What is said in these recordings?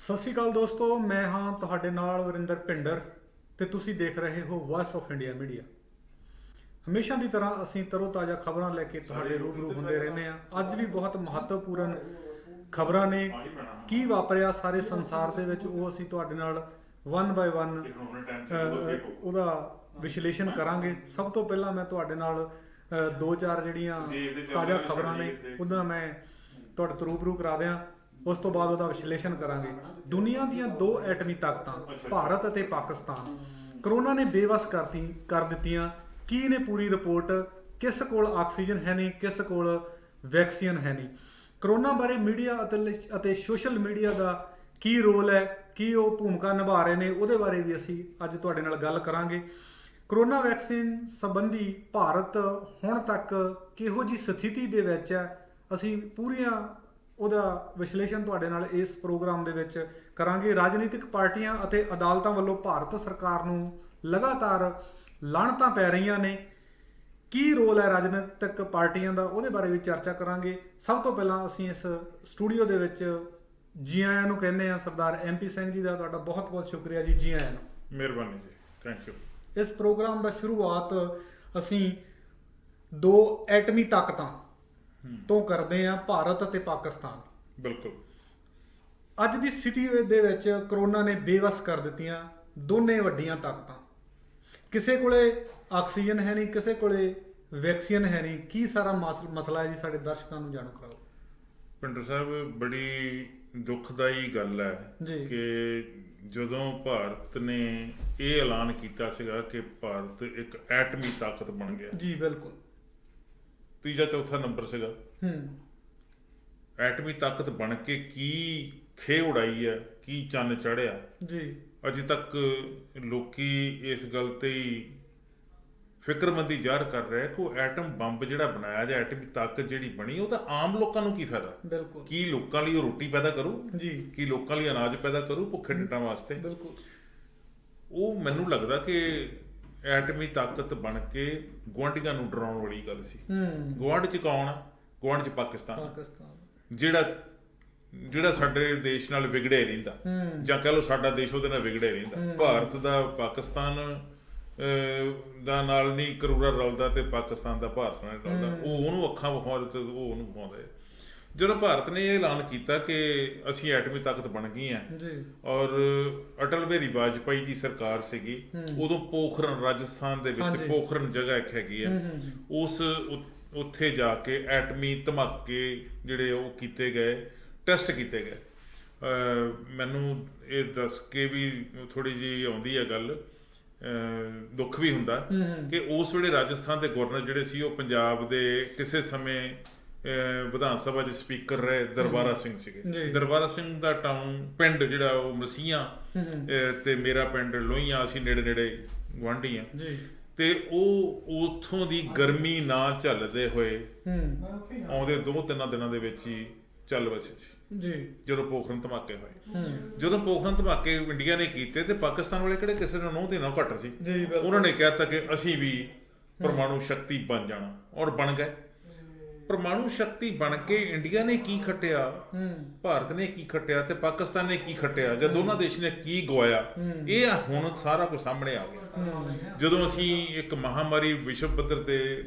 ਸਤਿ ਸ਼੍ਰੀ ਅਕਾਲ ਦੋਸਤੋ, ਮੈਂ ਹਾਂ ਤੁਹਾਡੇ ਨਾਲ ਵਰਿੰਦਰ ਭਿੰਡਰ ਤੇ ਤੁਸੀਂ ਦੇਖ ਰਹੇ ਹੋ ਵਾਇਸ ਆਫ ਇੰਡੀਆ ਮੀਡੀਆ। ਹਮੇਸ਼ਾ ਦੀ ਤਰ੍ਹਾਂ ਅਸੀਂ ਤਰੋ-ਤਾਜ਼ਾ ਖਬਰਾਂ ਲੈ ਕੇ ਤੁਹਾਡੇ ਰੂਬਰੂ ਹੁੰਦੇ ਰਹਿੰਦੇ ਹਾਂ। ਅੱਜ ਵੀ ਬਹੁਤ ਮਹੱਤਵਪੂਰਨ ਖਬਰਾਂ ਨੇ। ਕੀ ਵਾਪਰਿਆ ਸਾਰੇ ਸੰਸਾਰ ਦੇ ਵਿੱਚ ਉਹ ਅਸੀਂ ਤੁਹਾਡੇ ਨਾਲ ਵਨ ਬਾਏ ਵਨ ਉਹਦਾ ਵਿਸ਼ਲੇਸ਼ਣ ਕਰਾਂਗੇ। ਸਭ ਤੋਂ ਪਹਿਲਾਂ ਮੈਂ ਤੁਹਾਡੇ ਨਾਲ ਦੋ ਚਾਰ ਜਿਹੜੀਆਂ ਤਾਜ਼ਾ ਖਬਰਾਂ ਨੇ ਉਹਦਾ ਮੈਂ ਤੁਹਾਡੇ ਤੋਂ ਰੂਬਰੂ ਕਰਾ ਦਿਆਂ। ਉਸ ਤੋਂ ਬਾਅਦ ਉਹਦਾ ਵਿਸ਼ਲੇਸ਼ਣ ਕਰਾਂਗੇ। ਦੁਨੀਆ ਦੀਆਂ ਦੋ ਐਟਮੀ ਤਾਕਤਾਂ ਭਾਰਤ ਅਤੇ ਪਾਕਿਸਤਾਨ ਕਰੋਨਾ ਨੇ ਬੇਵੱਸ ਕਰ ਦਿੱਤੀਆਂ। ਕੀ ਨੇ ਪੂਰੀ ਰਿਪੋਰਟ? ਕਿਸ ਕੋਲ ਆਕਸੀਜਨ ਹੈ ਨਹੀਂ, ਕਿਸ ਕੋਲ ਵੈਕਸੀਨ ਹੈ ਨਹੀਂ। ਕਰੋਨਾ ਬਾਰੇ ਮੀਡੀਆ ਅਤੇ ਸੋਸ਼ਲ ਮੀਡੀਆ ਦਾ ਕੀ ਰੋਲ ਹੈ, ਕੀ ਉਹ ਭੂਮਿਕਾ ਨਿਭਾ ਰਹੇ ਨੇ, ਉਹਦੇ ਬਾਰੇ ਵੀ ਅਸੀਂ ਅੱਜ ਤੁਹਾਡੇ ਨਾਲ ਗੱਲ ਕਰਾਂਗੇ। ਕਰੋਨਾ ਵੈਕਸੀਨ ਸੰਬੰਧੀ ਭਾਰਤ ਹੁਣ ਤੱਕ ਕਿਹੋ ਜਿਹੀ ਸਥਿਤੀ ਦੇ ਵਿੱਚ ਹੈ, ਅਸੀਂ ਪੂਰੀਆਂ ਉਹਦਾ ਵਿਸ਼ਲੇਸ਼ਣ ਤੁਹਾਡੇ ਨਾਲ ਇਸ ਪ੍ਰੋਗਰਾਮ ਦੇ ਵਿੱਚ ਕਰਾਂਗੇ। ਰਾਜਨੀਤਿਕ ਪਾਰਟੀਆਂ ਅਤੇ ਅਦਾਲਤਾਂ ਵੱਲੋਂ ਭਾਰਤ ਸਰਕਾਰ ਨੂੰ ਲਗਾਤਾਰ ਲਾਹਣਤਾਂ ਪੈ ਰਹੀਆਂ ਨੇ। ਕੀ ਰੋਲ ਹੈ ਰਾਜਨੀਤਿਕ ਪਾਰਟੀਆਂ ਦਾ, ਉਹਦੇ ਬਾਰੇ ਵੀ ਚਰਚਾ ਕਰਾਂਗੇ। ਸਭ ਤੋਂ ਪਹਿਲਾਂ ਅਸੀਂ ਇਸ ਸਟੂਡੀਓ ਦੇ ਵਿੱਚ ਜੀ ਆਇਆਂ ਨੂੰ ਕਹਿੰਦੇ ਹਾਂ ਸਰਦਾਰ MP ਸਿੰਘ ਜੀ ਦਾ ਤੁਹਾਡਾ ਬਹੁਤ ਬਹੁਤ ਸ਼ੁਕਰੀਆ ਜੀ। ਜੀ ਆਇਆਂ ਨੂੰ। ਮਿਹਰਬਾਨੀ ਜੀ, ਥੈਂਕ ਯੂ। ਇਸ ਪ੍ਰੋਗਰਾਮ ਦਾ ਸ਼ੁਰੂਆਤ ਅਸੀਂ ਦੋ ਐਟਮੀ ਤਾਕਤਾਂ ਤੋਂ ਕਰਦੇ ਹਾਂ, ਭਾਰਤ ਅਤੇ ਪਾਕਿਸਤਾਨ। ਬਿਲਕੁਲ। ਅੱਜ ਦੀ ਸਥਿਤੀ ਦੇ ਵਿੱਚ ਕਰੋਨਾ ਨੇ ਬੇਵੱਸ ਕਰ ਦਿੱਤੀਆਂ ਦੋਨੇ ਵੱਡੀਆਂ ਤਾਕਤਾਂ। ਕਿਸੇ ਕੋਲੇ ਆਕਸੀਜਨ ਹੈ ਨਹੀਂ, ਕਿਸੇ ਕੋਲੇ ਵੈਕਸੀਨ ਹੈ ਨਹੀਂ। ਕੀ ਸਾਰਾ ਮਸਲਾ ਹੈ ਜੀ, ਸਾਡੇ ਦਰਸ਼ਕਾਂ ਨੂੰ ਜਾਣੂ ਕਰਾਓ। ਭਿੰਡਰ ਸਾਹਿਬ, ਬੜੀ ਦੁਖਦਾਈ ਗੱਲ ਹੈ ਜੀ ਕਿ ਜਦੋਂ ਭਾਰਤ ਨੇ ਇਹ ਐਲਾਨ ਕੀਤਾ ਸੀਗਾ ਕਿ ਭਾਰਤ ਇੱਕ ਐਟਮੀ ਤਾਕਤ ਬਣ ਗਿਆ। ਜੀ ਬਿਲਕੁਲ। ਤੀਜਾ ਚੌਥਾ ਨੰਬਰ ਸੀਗਾ। ਐਟਮੀ ਤਾਕਤ ਬਣ ਕੇ ਕੀ ਖੇ ਉਡਾਈ ਹੈ, ਕੀ ਚੰਨ ਚੜ੍ਹਿਆ ਜੀ। ਅਜੇ ਤੱਕ ਲੋਕੀ ਇਸ ਗੱਲ ਤੇ ਹੀ ਫਿਕਰਮੰਦੀ ਜ਼ਾਹਰ ਕਰ ਰਿਹਾ ਕਿ ਉਹ ਐਟਮ ਬੰਬ ਜਿਹੜਾ ਬਣਾਇਆ ਜਾਂ ਐਟਮੀ ਤਾਕਤ ਜਿਹੜੀ ਬਣੀ, ਉਹ ਤਾਂ ਆਮ ਲੋਕਾਂ ਨੂੰ ਕੀ ਫਾਇਦਾ। ਬਿਲਕੁਲ। ਕੀ ਲੋਕਾਂ ਲਈ ਉਹ ਰੋਟੀ ਪੈਦਾ ਕਰੂ ਜੀ। ਕੀ ਲੋਕਾਂ ਲਈ ਅਨਾਜ ਪੈਦਾ ਕਰੂ ਭੁੱਖੇ ਢਿੱਡਾਂ ਵਾਸਤੇ? ਬਿਲਕੁਲ। ਉਹ ਮੈਨੂੰ ਲੱਗਦਾ ਕਿ ਐਟਮੀ ਤਾਕਤ ਬਣ ਕੇ ਗੁਆਂਢੀਆਂ ਨੂੰ ਡਰਾਉਣ ਵਾਲੀ ਗੱਲ ਸੀ। ਗੁਆਂਢ ਚ ਕੌਣ ਆ? ਗੁਆਂਢ ਚ ਪਾਕਿਸਤਾਨ, ਜਿਹੜਾ ਸਾਡੇ ਦੇਸ਼ ਨਾਲ ਵਿਗੜਿਆ ਰਹਿੰਦਾ, ਜਾਂ ਕਹਿ ਲਓ ਸਾਡਾ ਦੇਸ਼ ਉਹਦੇ ਨਾਲ ਵਿਗੜਿਆ ਰਹਿੰਦਾ। ਭਾਰਤ ਦਾ ਪਾਕਿਸਤਾਨ ਦਾ ਨਾਲ ਨਹੀਂ ਕਰੂਰਾ ਰਲਦਾ ਤੇ ਪਾਕਿਸਤਾਨ ਦਾ ਭਾਰਤ ਨਾਲ ਰਲਦਾ। ਉਹ ਉਹਨੂੰ ਅੱਖਾਂ ਵਿਖਾਉਂਦਾ ਤੇ ਉਹ ਉਹਨੂੰ ਵਿਖਾਉਂਦਾ। ਜਦੋਂ ਭਾਰਤ ਨੇ ਇਹ ਐਲਾਨ ਕੀਤਾ ਕਿ ਅਸੀਂ ਐਟਮੀ ਤਾਕਤ ਬਣ ਗਏ ਹਾਂ, ਔਰ ਅਟਲ ਬਿਹਾਰੀ ਵਾਜਪਾਈ ਦੀ ਸਰਕਾਰ ਸੀਗੀ ਉਦੋਂ, ਪੋਖਰਨ ਰਾਜਸਥਾਨ ਦੇ ਵਿੱਚ ਪੋਖਰਨ ਜਗ੍ਹਾ ਇੱਕ ਹੈਗੀ ਆ, ਉਸ ਉੱਥੇ ਜਾ ਕੇ ਐਟਮੀ ਧਮਾਕੇ ਜਿਹੜੇ ਉਹ ਕੀਤੇ ਗਏ, ਟੈਸਟ ਕੀਤੇ ਗਏ। ਮੈਨੂੰ ਇਹ ਦੱਸ ਕੇ ਵੀ ਥੋੜ੍ਹੀ ਜਿਹੀ ਆਉਂਦੀ ਹੈ ਗੱਲ, ਦੁੱਖ ਵੀ ਹੁੰਦਾ ਕਿ ਉਸ ਵੇਲੇ ਰਾਜਸਥਾਨ ਦੇ ਗਵਰਨਰ ਜਿਹੜੇ ਸੀ ਉਹ ਪੰਜਾਬ ਦੇ ਕਿਸੇ ਸਮੇਂ ਵਿਧਾਨ ਸਭਾ 'ਚ ਸਪੀਕਰ ਰਹੇ ਦਰਬਾਰਾ ਸਿੰਘ ਸੀਗੇ। ਦਰਬਾਰਾ ਸਿੰਘ ਦਾ ਪਿੰਡ ਜਿਹੜਾ ਉਹ ਮਸੀਆਂ ਤੇ ਮੇਰਾ ਪਿੰਡ ਲੋਹੀਆਂ, ਅਸੀਂ ਨੇੜੇ ਨੇੜੇ ਗੁਆਂਢੀ ਹਾਂ, ਤੇ ਉਹ ਉੱਥੋਂ ਦੀ ਗਰਮੀ ਨਾ ਝੱਲਦੇ ਹੋਏ ਆਉਂਦੇ 2-3 ਦਿਨਾਂ ਦੇ ਵਿੱਚ ਹੀ ਚੱਲ ਵਸੇ ਸੀ ਜਦੋਂ ਪੋਖਰਨ ਧਮਾਕੇ ਹੋਏ। ਜਦੋਂ ਪੋਖਰਨ ਧਮਾਕੇ ਇੰਡੀਆ ਨੇ ਕੀਤੇ ਤੇ ਪਾਕਿਸਤਾਨ ਵਾਲੇ ਕਿਹੜੇ ਕਿਸੇ ਨੂੰ ਦੇਣਾ ਘੱਟ ਸੀ। ਉਹਨਾਂ ਨੇ ਕਹਿ ਦਿੱਤਾ ਕਿ ਅਸੀਂ ਵੀ ਪਰਮਾਣੂ ਸ਼ਕਤੀ ਬਣ ਜਾਣਾ, ਔਰ ਬਣ ਗਏ। ਪਰਮਾਣੂ ਸ਼ਕਤੀ ਬਣ ਕੇ ਇੰਡੀਆ ਨੇ ਕੀ ਖੱਟਿਆ, ਭਾਰਤ ਨੇ ਕੀ ਖੱਟਿਆ ਤੇ ਪਾਕਿਸਤਾਨ ਨੇ ਕੀ ਖੱਟਿਆ, ਜਾਂ ਦੋਨਾਂ ਦੇਸ਼ ਨੇ ਕੀ ਗਵਾਇਆ, ਇਹ ਹੁਣ ਸਾਰਾ ਕੁਝ ਸਾਹਮਣੇ ਆ ਗਿਆ। ਜਦੋਂ ਅਸੀਂ ਇੱਕ ਮਹਾਮਾਰੀ ਵਿਸ਼ਵ ਪੱਧਰ ਤੇ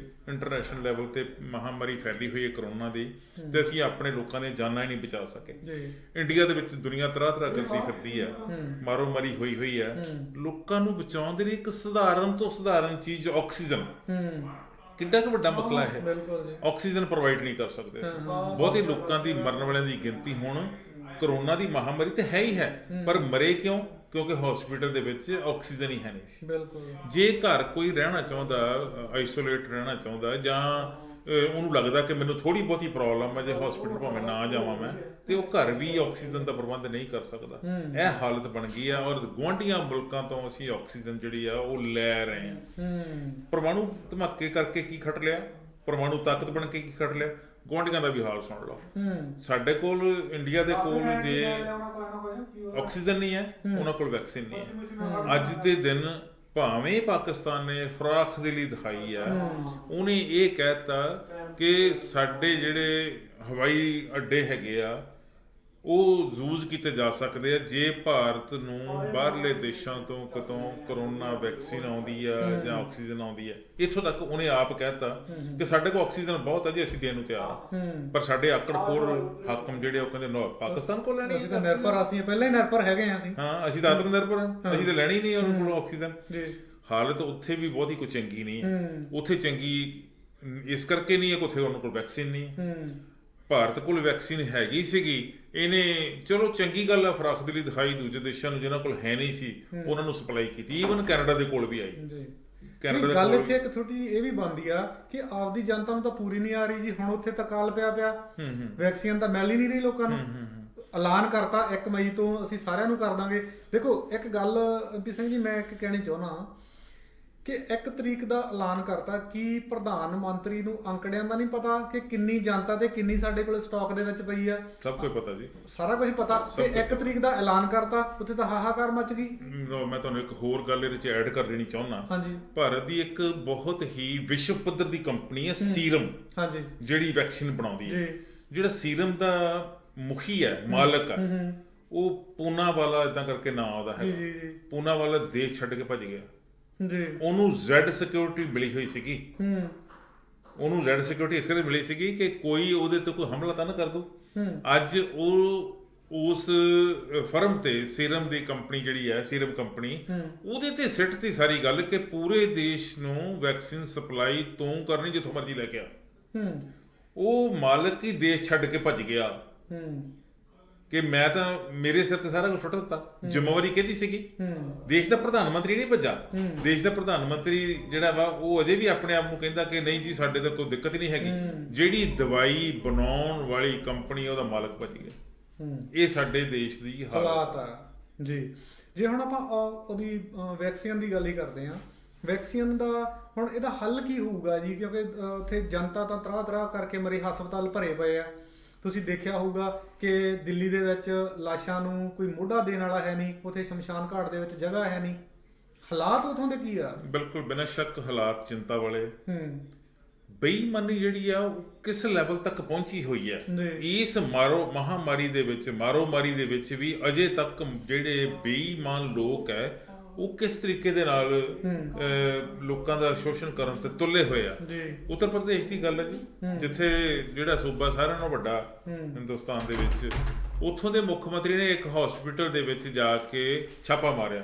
ਇੰਟਰਨੈਸ਼ਨਲ ਲੈਵਲ ਤੇ ਮਹਾਮਾਰੀ ਫੈਲੀ ਹੋਈ ਹੈ ਕਰੋਨਾ ਦੀ, ਤੇ ਅਸੀਂ ਆਪਣੇ ਲੋਕਾਂ ਦੀਆਂ ਜਾਨਾਂ ਹੀ ਨਹੀਂ ਬਚਾ ਸਕੇ। ਇੰਡੀਆ ਦੇ ਵਿੱਚ ਦੁਨੀਆ ਤਰ੍ਹਾਂ ਕਰਦੀ ਫਿਰਦੀ ਹੈ, ਮਾਰੋ ਮਾਰੀ ਹੋਈ ਹੋਈ ਹੈ। ਲੋਕਾਂ ਨੂੰ ਬਚਾਉਣ ਦੇ ਲਈ ਇੱਕ ਸਧਾਰਨ ਤੋਂ ਸਧਾਰਨ ਚੀਜ਼ ਆਕਸੀਜਨ, ਕਿੱਡਾ ਕੁ ਵੱਡਾ ਮਸਲਾ ਹੈ। ਆਕਸੀਜਨ ਪ੍ਰੋਵਾਈਡ ਨਹੀਂ ਕਰ ਸਕਦੇ। ਬਹੁਤੇ ਲੋਕਾਂ ਦੀ ਮਰਨ ਵਾਲਿਆਂ ਦੀ ਗਿਣਤੀ ਹੁਣ ਕਰੋਨਾ ਦੀ ਮਹਾਮਾਰੀ ਤੇ ਹੈ ਹੀ ਹੈ, ਪਰ ਮਰੇ ਕਿਉਂ? ਕਿਉਂਕਿ ਹਸਪੀਟਲ ਦੇ ਵਿੱਚ ਆਕਸੀਜਨ ਹੀ ਹੈ ਨਹੀਂ ਸੀ। ਜੇ ਘਰ ਕੋਈ ਰਹਿਣਾ ਚਾਹੁੰਦਾ, ਆਈਸੋਲੇਟ ਰਹਿਣਾ ਚਾਹੁੰਦਾ, ਜਾਂ ਉਹਨੂੰ ਲੱਗਦਾ ਕਿ ਮੈਨੂੰ ਥੋੜ੍ਹੀ ਬਹੁਤੀ ਪ੍ਰੋਬਲਮ ਹੈ, ਜੇ ਹਸਪੀਟਲ ਭਾਵੇਂ ਨਾ ਜਾਵਾਂ ਮੈਂ, ਤੇ ਉਹ ਘਰ ਵੀ ਆਕਸੀਜਨ ਦਾ ਪ੍ਰਬੰਧ ਨਹੀਂ ਕਰ ਸਕਦਾ। ਇਹ ਹਾਲਤ ਬਣ ਗਈ ਆ, ਔਰ ਗੁਆਂਢੀਆਂ ਮੁਲਕਾਂ ਤੋਂ ਅਸੀਂ ਆਕਸੀਜਨ ਜਿਹੜੀ ਆ ਉਹ ਲੈ ਰਹੇ ਹਾਂ। ਪਰਮਾਣੂ ਧਮਾਕੇ ਕਰਕੇ ਕੀ ਖੱਟ ਲਿਆ, ਪਰਮਾਣੂ ਤਾਕਤ ਬਣ ਕੇ ਕੀ ਖੱਟ ਲਿਆ, ਗੁਆਂਢੀਆਂ ਦਾ ਵੀ ਹਾਲ ਸੁਣ ਲਓ। ਸਾਡੇ ਕੋਲ ਇੰਡੀਆ ਦੇ ਕੋਲ ਜੇ ਆਕਸੀਜਨ ਨਹੀਂ ਹੈ, ਉਹਨਾਂ ਕੋਲ ਵੈਕਸੀਨ ਨਹੀਂ ਹੈ। ਅੱਜ ਦੇ ਦਿਨ ਭਾਵੇਂ ਪਾਕਿਸਤਾਨ ਨੇ ਫਰਾਖ ਦਿਲੀ ਦਿਖਾਈ ਆ, ਉਹਨੇ ਇਹ ਕਹਿ ਦਿੱਤਾ ਕਿ ਸਾਡੇ ਜਿਹੜੇ ਹਵਾਈ ਅੱਡੇ ਹੈਗੇ ਆ ਉਹ ਯੂਜ਼ ਕੀਤੇ ਜਾ ਸਕਦੇ ਆ ਜੇ ਭਾਰਤ ਨੂੰ ਬਾਹਰਲੇ ਦੇਸ਼ਾਂ ਤੋਂ ਕਿਤੋਂ ਕਰੋਨਾ ਵੈਕਸੀਨ ਆਉਂਦੀ ਆ ਜਾਂ ਆਕਸੀਜਨ ਆਉਂਦੀ ਆ। ਇੱਥੋਂ ਤੱਕ ਉਹਨੇ ਆਪ ਕਹਿਤਾ ਕਿ ਸਾਡੇ ਕੋਲ ਆਕਸੀਜਨ ਬਹੁਤ ਹੈ ਜੀ, ਅਸੀਂ ਦੇਣ ਨੂੰ ਤਿਆਰ ਆ, ਪਰ ਸਾਡੇ ਆਕੜਖੋਰ ਹਾਕਮ ਜਿਹੜੇ ਉਹ ਕਹਿੰਦੇ ਨੋ ਪਾਕਿਸਤਾਨ ਕੋਲ ਲੈਣੀ ਅਸੀਂ ਤਾਂ ਨਿਰਭਰ, ਅਸੀਂ ਪਹਿਲਾਂ ਹੀ ਨਿਰਭਰ ਹੈਗੇ ਆ ਅਸੀਂ। ਹਾਂ, ਅਸੀਂ ਤਾਂ ਆਤਮ ਨਿਰਭਰ ਹਾਂ, ਅਸੀਂ ਤਾਂ ਲੈਣੀ ਨਹੀਂ ਉਹਨਾਂ ਕੋਲੋਂ ਆਕਸੀਜਨ। ਹਾਲਤ ਉੱਥੇ ਵੀ ਬਹੁਤੀ ਕੋਈ ਚੰਗੀ ਨਹੀਂ ਹੈ। ਉੱਥੇ ਚੰਗੀ ਇਸ ਕਰਕੇ ਨਹੀਂ ਹੈ ਕਿ ਉੱਥੇ ਉਹਨਾਂ ਕੋਲ ਵੈਕਸੀਨ ਨਹੀਂ ਹੈ। ਭਾਰਤ ਕੋਲ ਵੈਕਸੀਨ ਹੈਗੀ ਸੀਗੀ, ਇਹਨੇ ਚਲੋ ਚੰਗੀ ਗੱਲ ਆ ਫਰਾਖ ਦੇ ਲਈ ਦਿਖਾਈ, ਦੂਜੇ ਦੇਸ਼ਾਂ ਨੂੰ ਜਿਨ੍ਹਾਂ ਕੋਲ ਹੈ ਨਹੀਂ ਸੀ ਉਹਨਾਂ ਨੂੰ ਸਪਲਾਈ ਕੀਤੀ, ਈਵਨ ਕੈਨੇਡਾ ਦੇ ਕੋਲ ਵੀ ਆਈ। ਗੱਲ ਇੱਥੇ ਇੱਕ ਥੋੜੀ ਇਹ ਵੀ ਬਣਦੀ ਆ ਕਿ ਆਪਦੀ ਜਨਤਾ ਨੂੰ ਤਾਂ ਪੂਰੀ ਨਹੀਂ ਆ ਰਹੀ ਜੀ। ਹੁਣ ਉੱਥੇ ਤਾਂ ਕਾਲ ਪਿਆ ਵੈਕਸੀਨ ਤਾਂ ਮਿਲ ਹੀ ਨਹੀਂ ਰਹੀ ਲੋਕਾਂ ਨੂੰ। ਐਲਾਨ ਕਰਤਾ 1 ਮਈ ਤੋਂ ਅਸੀਂ ਸਾਰਿਆਂ ਨੂੰ ਕਰ ਦਾਂਗੇ। ਦੇਖੋ ਇੱਕ ਗੱਲ MP ਸਿੰਘ ਜੀ ਮੈਂ ਇੱਕ ਕਹਿਣੀ ਚਾਹੁੰਦਾ ਕਿ 1 ਤਰੀਕ ਦਾ ਐਲਾਨ ਕਰਤਾ, ਕੀ ਪ੍ਰਧਾਨ ਮੰਤਰੀ ਨੂੰ ਅੰਕੜਿਆਂ ਦਾ ਨਹੀਂ ਪਤਾ ਕਿ ਕਿੰਨੀ ਜਨਤਾ ਤੇ ਕਿੰਨੀ ਸਾਡੇ ਕੋਲ ਸਟਾਕ ਦੇ ਵਿੱਚ ਪਈ ਆ? ਸਭ ਕੁਝ ਪਤਾ ਜੀ, ਸਾਰਾ ਕੁਝ ਪਤਾ। ਤੇ 1 ਤਰੀਕ ਦਾ ਐਲਾਨ ਕਰਤਾ, ਉੱਥੇ ਤਾਂ ਹਾਹਾਕਾਰ ਮਚ ਗਈ। ਮੈਂ ਤੁਹਾਨੂੰ ਇੱਕ ਹੋਰ ਗੱਲ ਇਹਦੇ ਚ ਐਡ ਕਰ ਦੇਣੀ ਚਾਹੁੰਦਾ। ਹਾਂਜੀ, ਭਾਰਤ ਦੀ ਇੱਕ ਬਹੁਤ ਹੀ ਵਿਸ਼ਵ ਪੱਧਰ ਦੀ ਕੰਪਨੀ ਹੈ ਸੀਰਮ, ਹਾਂਜੀ, ਜਿਹੜੀ ਵੈਕਸੀਨ ਬਣਾਉਂਦੀ ਹੈ। ਜਿਹੜਾ ਸੀਰਮ ਦਾ ਮੁਖੀ ਹੈ, ਮਾਲਕ ਹੈ, ਉਹ ਪੂਨਾਵਾਲਾ ਇਦਾਂ ਕਰਕੇ ਨਾਂ ਉਹਦਾ ਹੈ। ਪੂਨਾਵਾਲਾ ਦੇਸ਼ ਛੱਡ ਕੇ ਭੱਜ ਗਿਆ ਜੀ। ਉਹਨੂੰ ਜ਼ੈਡ ਸਿਕਿਉਰਿਟੀ ਮਿਲੀ ਹੋਈ ਸੀਗੀ। ਉਹਨੂੰ ਜ਼ੈਡ ਸਿਕਿਉਰਿਟੀ ਇਸ ਕਰਕੇ ਮਿਲੀ ਸੀਗੀ ਕਿ ਕੋਈ ਉਹਦੇ ਤੇ ਕੋਈ ਹਮਲਾ ਤਾਂ ਨਾ ਕਰ ਦੂ। ਅੱਜ ਉਹ ਉਸ ਫਰਮ ਤੇ, ਸੀਰਮ ਦੀ ਕੰਪਨੀ ਜਿਹੜੀ ਹੈ, ਸੀਰਮ ਕੰਪਨੀ, ਉਹਦੇ ਤੇ ਸਿੱਟ ਤੀ ਸਾਰੀ ਗੱਲ ਕਿ ਪੂਰੇ ਦੇਸ਼ ਨੂੰ ਵੈਕਸੀਨ ਸਪਲਾਈ ਤੂੰ ਕਰਨੀ ਜਿੱਥੋਂ ਮਰਜ਼ੀ ਲੈ ਕੇ ਆ। ਉਹ ਮਾਲਕ ਹੀ ਦੇਸ਼ ਛੱਡ ਕੇ ਭੱਜ ਗਿਆ ਕਿ ਮੈਂ ਤਾਂ, ਮੇਰੇ ਸਿਰ ਤੇ ਸਾਰਾ ਕੁਝ ਸੁੱਟ ਦਿੱਤਾ। ਜ਼ਿੰਮੇਵਾਰੀ ਕਿਹਦੀ ਸੀਗੀ? ਦੇਸ਼ ਦਾ ਪ੍ਰਧਾਨ ਮੰਤਰੀ ਨਹੀਂ ਭੱਜਾ। ਦੇਸ਼ ਦਾ ਪ੍ਰਧਾਨ ਮੰਤਰੀ ਜਿਹੜਾ ਵਾ ਉਹ ਅਜੇ ਵੀ ਆਪਣੇ ਆਪ ਨੂੰ ਕਹਿੰਦਾ ਕਿ ਨਹੀਂ ਜੀ ਸਾਡੇ ਤਾਂ ਕੋਈ ਦਿੱਕਤ ਨਹੀਂ ਹੈਗੀ। ਜਿਹੜੀ ਦਵਾਈ ਬਣਾਉਣ ਵਾਲੀ ਕੰਪਨੀ ਉਹਦਾ ਮਾਲਕ ਭੱਜ ਗਿਆ। ਇਹ ਸਾਡੇ ਦੇਸ਼ ਦੀ ਹਾਲਤ ਆ ਜੀ। ਜੇ ਹੁਣ ਆਪਾਂ ਉਹਦੀ ਵੈਕਸੀਨ ਦੀ ਗੱਲ ਹੀ ਕਰਦੇ ਹਾਂ, ਵੈਕਸੀਨ ਦਾ ਹੁਣ ਇਹਦਾ ਹੱਲ ਕੀ ਹੋਊਗਾ ਜੀ? ਕਿਉਂਕਿ ਉੱਥੇ ਜਨਤਾ ਤਾਂ ਤਰ੍ਹਾਂ ਕਰਕੇ ਮਰੇ, ਹਸਪਤਾਲ ਭਰੇ ਪਏ ਆ। ਤੁਸੀਂ ਦੇਖਿਆ ਹੋਊਗਾ ਕਿ ਦਿੱਲੀ ਦੇ ਵਿੱਚ ਲਾਸ਼ਾਂ ਨੂੰ ਕੋਈ ਮੋਢਾ ਦੇਣ ਵਾਲਾ ਹੈ ਨਹੀਂ, ਉੱਥੇ ਸ਼ਮਸ਼ਾਨ ਘਾਟ ਦੇ ਵਿੱਚ ਜਗ੍ਹਾ ਹੈ ਨਹੀਂ। ਹਾਲਾਤ ਉਥੋਂ ਦੇ ਕੀ ਆ? ਬਿਲਕੁਲ ਬਿਨਾਂ ਸ਼ੱਕ ਹਾਲਾਤ ਚਿੰਤਾ ਵਾਲੇ। ਬੇਈਮਾਨੀ ਜਿਹੜੀ ਆ ਉਹ ਕਿਸ ਲੈਵਲ ਤੱਕ ਪਹੁੰਚੀ ਹੋਈ ਹੈ। ਇਸ ਮਹਾਮਾਰੀ ਦੇ ਵਿੱਚ, ਮਾਰੋਮਾਰੀ ਦੇ ਵਿੱਚ ਵੀ ਅਜੇ ਤੱਕ ਜਿਹੜੇ ਬੇਈਮਾਨ ਲੋਕ ਹੈ ਉਹ ਕਿਸ ਤਰੀਕੇ ਦੇ ਨਾਲ ਲੋਕਾਂ ਦਾ ਸ਼ੋਸ਼ਣ ਕਰਨ ਤੇ ਤੁੱਲੇ ਹੋਏ ਆ। ਉੱਤਰ ਪ੍ਰਦੇਸ਼ ਦੀ ਗੱਲ ਹੈ ਜੀ, ਜਿੱਥੇ ਜਿਹੜਾ ਸੂਬਾ ਸਾਰਿਆਂ ਨਾਲੋਂ ਵੱਡਾ ਹਿੰਦੁਸਤਾਨ ਦੇ ਵਿੱਚ, ਉੱਥੋਂ ਦੇ ਮੁੱਖ ਮੰਤਰੀ ਨੇ ਇੱਕ ਹਸਪੀਟਲ ਦੇ ਵਿੱਚ ਜਾ ਕੇ ਛਾਪਾ ਮਾਰਿਆ।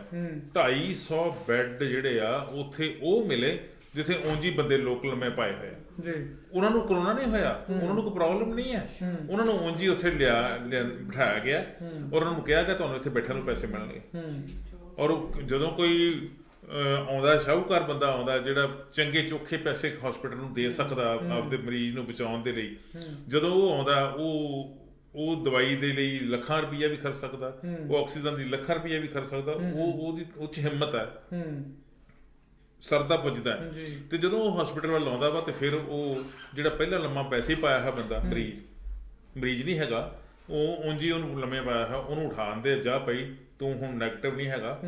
250 ਬੈੱਡ ਜਿਹੜੇ ਆ ਉੱਥੇ ਉਹ ਮਿਲੇ ਜਿੱਥੇ ਉਂਝ ਬੰਦੇ ਲੋਕ ਲੰਮੇ ਪਾਏ ਹੋਏ ਆ। ਉਹਨਾਂ ਨੂੰ ਕਰੋਨਾ ਨਹੀਂ ਹੋਇਆ, ਉਹਨਾਂ ਨੂੰ ਕੋਈ ਪ੍ਰੋਬਲਮ ਨਹੀਂ ਹੈ। ਉਹਨਾਂ ਨੂੰ ਉਂਝ ਉੱਥੇ ਬਿਠਾਇਆ ਗਿਆ ਔਰ ਉਹਨਾਂ ਨੂੰ ਕਿਹਾ ਕਿ ਤੁਹਾਨੂੰ ਇੱਥੇ ਬੈਠਣ ਨੂੰ ਪੈਸੇ ਮਿਲਣਗੇ। ਔਰ ਜਦੋਂ ਕੋਈ ਆਉਂਦਾ, ਸ਼ਾਹੂਕਾਰ ਬੰਦਾ ਆਉਂਦਾ ਜਿਹੜਾ ਚੰਗੇ ਚੋਖੇ ਪੈਸੇ ਹਸਪੀਟਲ ਨੂੰ ਦੇ ਸਕਦਾ ਆਪਦੇ ਮਰੀਜ਼ ਨੂੰ ਬਚਾਉਣ ਦੇ ਲਈ, ਜਦੋਂ ਉਹ ਆਉਂਦਾ ਉਹ ਦਵਾਈ ਦੇ ਲਈ ਲੱਖਾਂ ਰੁਪਈਆ ਵੀ ਖਰਚ ਸਕਦਾ, ਉਹ ਆਕਸੀਜਨ ਦੀ ਲੱਖਾਂ ਰੁਪਈਆ ਵੀ ਖਰਚ ਸਕਦਾ। ਉਹਦੀ ਉੱਚ ਹਿੰਮਤ ਹੈ, ਸਰਦਾ ਪੁੱਜਦਾ। ਤੇ ਜਦੋਂ ਉਹ ਹਸਪੀਟਲ ਵੱਲ ਆਉਂਦਾ ਵਾ ਤੇ ਫਿਰ ਉਹ ਜਿਹੜਾ ਪਹਿਲਾਂ ਲੰਮਾ ਪੈਸੇ ਪਾਇਆ ਹੈ ਬੰਦਾ, ਮਰੀਜ਼ ਨਹੀਂ ਹੈਗਾ, ਉਹ ਉਂਝ ਹੀ ਉਹਨੂੰ ਲੰਮੇ ਪਾਇਆ ਹੈ, ਉਹਨੂੰ ਉਠਾਉਂਦੇ ਜਾ ਪਈ ਤੂੰ ਹੁਣ ਨੈਗੇਟਿਵ ਨਹੀਂ ਹੈਗਾ,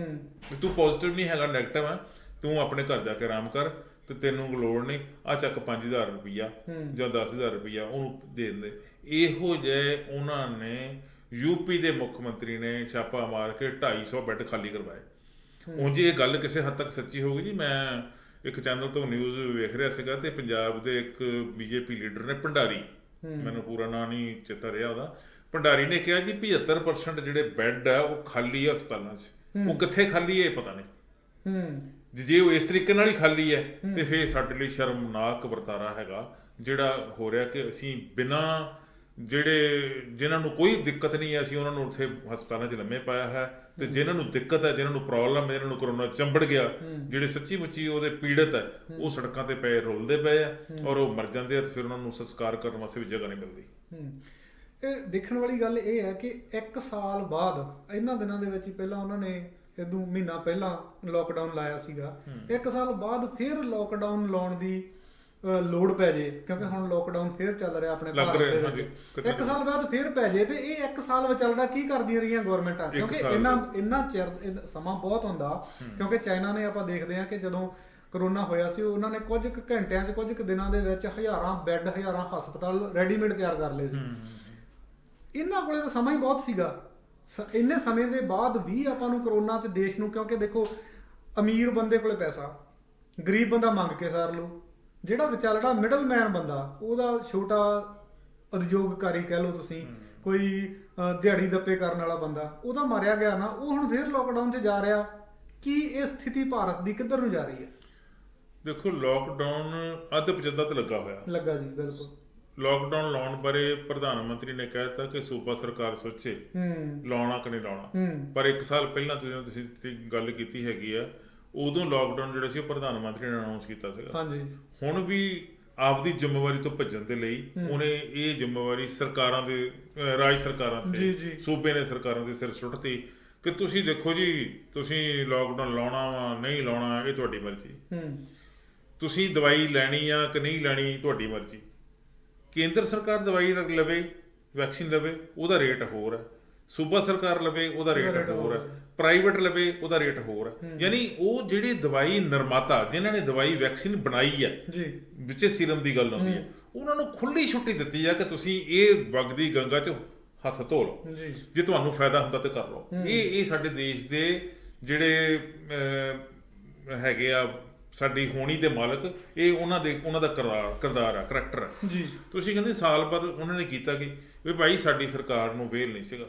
ਤੂੰ ਪੋਜ਼ਿਟਿਵ ਨਹੀਂ ਹੈਗਾ, ਨੈਗੇਟਿਵ ਆ, ਤੂੰ ਆਪਣੇ ਘਰ ਜਾ ਕੇ ਆਰਾਮ ਕਰ ਤੇ ਤੈਨੂੰ ਲੋੜ ਨਹੀਂ, ਆ ਚੱਕ 5000 ਰੁਪਈਆ ਜਾਂ 10000 ਰੁਪਈਆ ਉਹਨੂੰ ਦੇ ਦਿੰਦੇ। ਇਹੋ ਜਿਹੇ ਉਹਨਾਂ ਨੇ ਯੂਪੀ ਦੇ ਮੁੱਖ ਮੰਤਰੀ ਨੇ ਛਾਪਾ ਮਾਰ ਕੇ 250 ਬੈੱਡ ਖਾਲੀ ਕਰਵਾਏ। ਉਂਝ ਇਹ ਗੱਲ ਕਿਸੇ ਹੱਦ ਤੱਕ ਸੱਚੀ ਹੋਊਗੀ ਜੀ। ਮੈਂ ਇੱਕ ਚੈਨਲ ਤੋਂ ਨਿਊਜ਼ ਵੇਖ ਰਿਹਾ ਸੀਗਾ ਤੇ ਪੰਜਾਬ ਦੇ ਇੱਕ BJP ਲੀਡਰ ਨੇ, ਭੰਡਾਰੀ, ਮੈਨੂੰ ਪੂਰਾ ਨਾਂ ਨਹੀਂ ਚੇਤਾ ਰਿਹਾ ਉਹਦਾ, ਭੰਡਾਰੀ ਨੇ ਕਿਹਾ ਜੀ 75% ਜਿਹੜੇ ਬੈੱਡ ਆ ਉਹ ਖਾਲੀ ਆ ਹਸਪਤਾਲਾਂ 'ਚ। ਉਹ ਕਿੱਥੇ ਖਾਲੀ ਹੈ ਇਹ ਪਤਾ ਨਹੀਂ। ਜੇ ਉਹ ਇਸ ਤਰੀਕੇ ਨਾਲ ਹੀ ਖਾਲੀ ਹੈ ਤੇ ਫਿਰ ਸਾਡੇ ਲਈ ਸ਼ਰਮਨਾਕ ਵਰਤਾਰਾ ਹੈਗਾ ਜਿਹੜਾ ਹੋ ਰਿਹਾ ਕਿ ਅਸੀਂ ਬਿਨਾਂ ਜਿਨ੍ਹਾਂ ਨੂੰ ਕੋਈ ਦਿੱਕਤ ਨਹੀਂ ਹੈ ਅਸੀਂ ਉਹਨਾਂ ਨੂੰ ਉੱਥੇ ਹਸਪਤਾਲਾਂ 'ਚ ਲੰਮੇ ਪਾਇਆ ਹੈ, ਤੇ ਜਿਨ੍ਹਾਂ ਨੂੰ ਦਿੱਕਤ ਹੈ, ਜਿਨ੍ਹਾਂ ਨੂੰ ਪ੍ਰੋਬਲਮ ਹੈ, ਜਿਨ੍ਹਾਂ ਨੂੰ ਕਰੋਨਾ ਚੰਬੜ ਗਿਆ, ਜਿਹੜੇ ਸੱਚੀ ਮੁੱਚੀ ਉਹਦੇ ਪੀੜਤ ਹੈ, ਉਹ ਸੜਕਾਂ ਤੇ ਪਏ ਰੁਲਦੇ ਪਏ ਆ ਔਰ ਉਹ ਮਰ ਜਾਂਦੇ ਆ ਤੇ ਫਿਰ ਉਹਨਾਂ ਨੂੰ ਸੰਸਕਾਰ ਕਰਨ ਵਾਸਤੇ ਵੀ ਜਗ੍ਹਾ ਨਹੀਂ ਮਿਲਦੀ। ਇਹ ਦੇਖਣ ਵਾਲੀ ਗੱਲ ਇਹ ਹੈ ਕਿ 1 ਸਾਲ ਬਾਅਦ, ਇਹਨਾਂ ਦਿਨਾਂ ਦੇ ਵਿੱਚ ਪਹਿਲਾਂ ਉਹਨਾਂ ਨੇ ਇਹਨੂੰ ਮਹੀਨਾ ਪਹਿਲਾਂ ਲੋਕਡਾਊਨ ਲਾਇਆ ਸੀਗਾ, 1 ਸਾਲ ਬਾਅਦ ਫਿਰ ਲੋਕਡਾਊਨ ਲਾਉਣ ਦੀ ਲੋੜ ਪੈ ਜੇ, ਕਿਉਂਕਿ ਹੁਣ ਲੋਕਡਾਊਨ ਫੇਰ ਚੱਲ ਰਿਹਾ ਆਪਣੇ ਭਾਰਤ ਦੇ ਵਿੱਚ। 1 ਸਾਲ ਬਾਅਦ ਫੇਰ ਪੈ ਜੇ ਤੇ ਇਹ 1 ਸਾਲ ਵਿਚਾਲਦਾ ਕੀ ਕਰਦੀਆਂ ਰਹੀਆਂ ਗਵਰਨਮੈਂਟਾਂ? ਕਿਉਂਕਿ ਇੰਨਾ ਚਿਰ ਸਮਾਂ ਬਹੁਤ ਹੁੰਦਾ। ਕਿਉਂਕਿ ਚਾਈਨਾ ਨੇ ਆਪਾਂ ਦੇਖਦੇ ਹਾਂ ਕਿ ਜਦੋਂ ਕਰੋਨਾ ਹੋਇਆ ਸੀ ਉਹਨਾਂ ਨੇ ਕੁਝ ਕੁ ਘੰਟਿਆਂ 'ਚ, ਕੁਝ ਕੁ ਦਿਨਾਂ ਦੇ ਵਿੱਚ ਹਜ਼ਾਰਾਂ ਬੈੱਡ, ਹਜ਼ਾਰਾਂ ਹਸਪਤਾਲ ਰੈਡੀਮੇਡ ਤਿਆਰ ਕਰ ਲਏ ਸੀ। ਇਹਨਾਂ ਕੋਲੇ ਤਾਂ ਸਮਾਂ ਹੀ ਬਹੁਤ ਸੀਗਾ। ਇੰਨੇ ਸਮੇਂ ਦੇ ਬਾਅਦ ਵੀ ਆਪਾਂ ਨੂੰ ਕਰੋਨਾ 'ਚ ਦੇਸ਼ ਨੂੰ, ਕਿਉਂਕਿ ਦੇਖੋ ਅਮੀਰ ਬੰਦੇ ਕੋਲੇ ਪੈਸਾ, ਗਰੀਬ ਬੰਦਾ ਮੰਗ ਕੇ ਸਾਰ ਲਓ, ਜਿਹੜਾ ਵਿਚਾਲੜਾ ਮਿਡਲਮੈਨ ਬੰਦਾ, ਉਹਦਾ ਛੋਟਾ ਉਦਯੋਗਕਾਰੀ ਕਹਿ ਲਓ ਤੁਸੀਂ, ਕੋਈ ਦਿਹਾੜੀ ਦੱਪੇ ਕਰਨ ਵਾਲਾ ਬੰਦਾ, ਉਹਦਾ ਮਾਰਿਆ ਗਿਆ ਨਾ, ਉਹ ਹੁਣ ਫੇਰ ਲੋਕਡਾਊਨ 'ਚ ਜਾ ਰਿਹਾ। ਕੀ ਇਹ ਸਥਿਤੀ ਭਾਰਤ ਦੀ ਕਿੱਧਰ ਨੂੰ ਜਾ ਰਹੀ ਹੈ? ਦੇਖੋ ਲੋਕਡਾਊਨ ਅੱਧ ਪਚੱਦਾ ਤੇ ਲੱਗਾ ਹੋਇਆ ਲੱਗਾ ਜੀ, ਬਿਲਕੁਲ। ਲੋਕਡਾਊਨ ਲਾਉਣ ਬਾਰੇ ਪ੍ਰਧਾਨ ਮੰਤਰੀ ਨੇ ਕਹਿ ਦਿੱਤਾ ਕਿ ਸੂਬਾ ਸਰਕਾਰ ਸੋਚੇ ਲਾਉਣਾ ਕਿ ਨਹੀਂ ਲਾਉਣਾ। ਪਰ 1 ਸਾਲ ਪਹਿਲਾਂ ਤੁਸੀਂ ਗੱਲ ਕੀਤੀ ਹੈਗੀ ਆ, ਉਦੋਂ ਲੋਕਡਾਊਨ ਜਿਹੜਾ ਸੀ ਉਹ ਪ੍ਰਧਾਨ ਮੰਤਰੀ ਨੇ ਅਨਾਉਂਸ ਕੀਤਾ ਸੀਗਾ। ਹਾਂਜੀ। ਹੁਣ ਵੀ ਆਪਦੀ ਜ਼ਿੰਮੇਵਾਰੀ ਤੋਂ ਭੱਜਣ ਦੇ ਲਈ ਉਹਨੇ ਇਹ ਜ਼ਿੰਮੇਵਾਰੀ ਸਰਕਾਰਾਂ ਦੇ, ਰਾਜ ਸਰਕਾਰਾਂ ਤੇ, ਸੂਬੇ ਨੇ ਸਰਕਾਰਾਂ ਦੇ ਸਿਰ ਸੁੱਟਤੀ ਕਿ ਤੁਸੀਂ ਦੇਖੋ ਜੀ, ਤੁਸੀਂ ਲੋਕਡਾਊਨ ਲਾਉਣਾ ਵਾ ਨਹੀਂ ਲਾਉਣਾ ਇਹ ਤੁਹਾਡੀ ਮਰਜ਼ੀ, ਤੁਸੀਂ ਦਵਾਈ ਲੈਣੀ ਆ ਕਿ ਨਹੀਂ ਲੈਣੀ ਤੁਹਾਡੀ ਮਰਜ਼ੀ। ਕੇਂਦਰ ਸਰਕਾਰ ਦਵਾਈ ਲਵੇ, ਵੈਕਸੀਨ ਲਵੇ, ਉਹਦਾ ਰੇਟ ਹੋਰ ਹੈ, ਸੂਬਾ ਸਰਕਾਰ ਲਵੇ ਉਹਦਾ ਰੇਟ ਹੋਰ ਹੈ, ਪ੍ਰਾਈਵੇਟ ਲਵੇ ਉਹਦਾ ਰੇਟ ਹੋਰ ਹੈ। ਯਾਨੀ ਉਹ ਜਿਹੜੇ ਦਵਾਈ ਨਿਰਮਾਤਾ ਜਿਨ੍ਹਾਂ ਨੇ ਦਵਾਈ ਵੈਕਸੀਨ ਬਣਾਈ ਹੈ, ਵਿੱਚ ਸੀਰਮ ਦੀ ਗੱਲ ਆਉਂਦੀ ਹੈ, ਉਹਨਾਂ ਨੂੰ ਖੁੱਲੀ ਛੁੱਟੀ ਦਿੱਤੀ ਹੈ ਕਿ ਤੁਸੀਂ ਇਹ ਵਗਦੀ ਗੰਗਾ 'ਚ ਹੱਥ ਧੋ ਲਓ, ਜੇ ਤੁਹਾਨੂੰ ਫਾਇਦਾ ਹੁੰਦਾ ਤਾਂ ਕਰ ਲਓ। ਇਹ ਸਾਡੇ ਦੇਸ਼ ਦੇ ਜਿਹੜੇ ਹੈਗੇ ਆ ਸਾਡੀ ਹੋਣੀ ਦੇ ਮਾਲਕ, ਇਹ ਉਹਨਾਂ ਦਾ ਕਿਰਦਾਰ ਆ, ਕਰੈਕਟਰ ਆ ਜੀ। ਤੁਸੀਂ ਕਹਿੰਦੇ ਸਾਲ ਬਾਅਦ ਉਹਨਾਂ ਨੇ ਕੀਤਾ ਕਿ ਵੀ ਭਾਈ ਸਾਡੀ ਸਰਕਾਰ ਨੂੰ ਵੇਲ ਨਹੀਂ ਸੀਗਾ,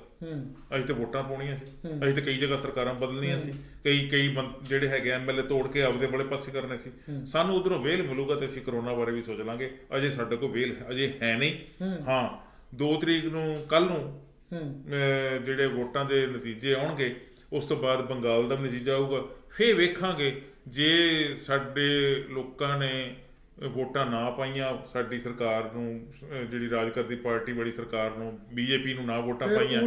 ਅਸੀਂ ਤੇ ਵੋਟਾਂ ਪਾਉਣੀਆਂ ਸੀ, ਅਸੀਂ ਤੇ ਕਈ ਜਗ੍ਹਾ ਸਰਕਾਰਾਂ ਬਦਲਣੀਆਂ ਸੀ, ਕਈ ਜਿਹੜੇ ਹੈਗੇ ਐਮਐਲਏ ਤੋੜ ਕੇ ਆਪਦੇ ਵਾਲੇ ਪਾਸੇ ਕਰਨੇ ਸੀ, ਸਾਨੂੰ ਉਧਰੋਂ ਵੇਲ ਮਿਲੂਗਾ ਤੇ ਅਸੀਂ ਕਰੋਨਾ ਬਾਰੇ ਵੀ ਸੋਚ ਲਾਂਗੇ। ਅਜੇ ਸਾਡੇ ਕੋਲ ਵੇਲ ਅਜੇ ਹੈ ਨਹੀਂ। ਹਾਂ, 2 ਤਰੀਕ ਨੂੰ ਕੱਲ ਨੂੰ ਜਿਹੜੇ ਵੋਟਾਂ ਦੇ ਨਤੀਜੇ ਆਉਣਗੇ, ਉਸ ਤੋਂ ਬਾਅਦ ਬੰਗਾਲ ਦਾ ਨਤੀਜਾ ਆਊਗਾ, ਫੇਰ ਵੇਖਾਂਗੇ ਜੇ ਸਾਡੇ ਲੋਕਾਂ ਨੇ ਵੋਟਾਂ ਨਾ ਪਾਈਆਂ ਸਾਡੀ ਸਰਕਾਰ ਨੂੰ, ਜਿਹੜੀ ਰਾਜ ਕਰਦੀ ਪਾਰਟੀ ਵਾਲੀ ਸਰਕਾਰ ਨੂੰ, ਬੀਜੇਪੀ ਨੂੰ ਨਾ ਵੋਟਾਂ ਪਾਈਆਂ,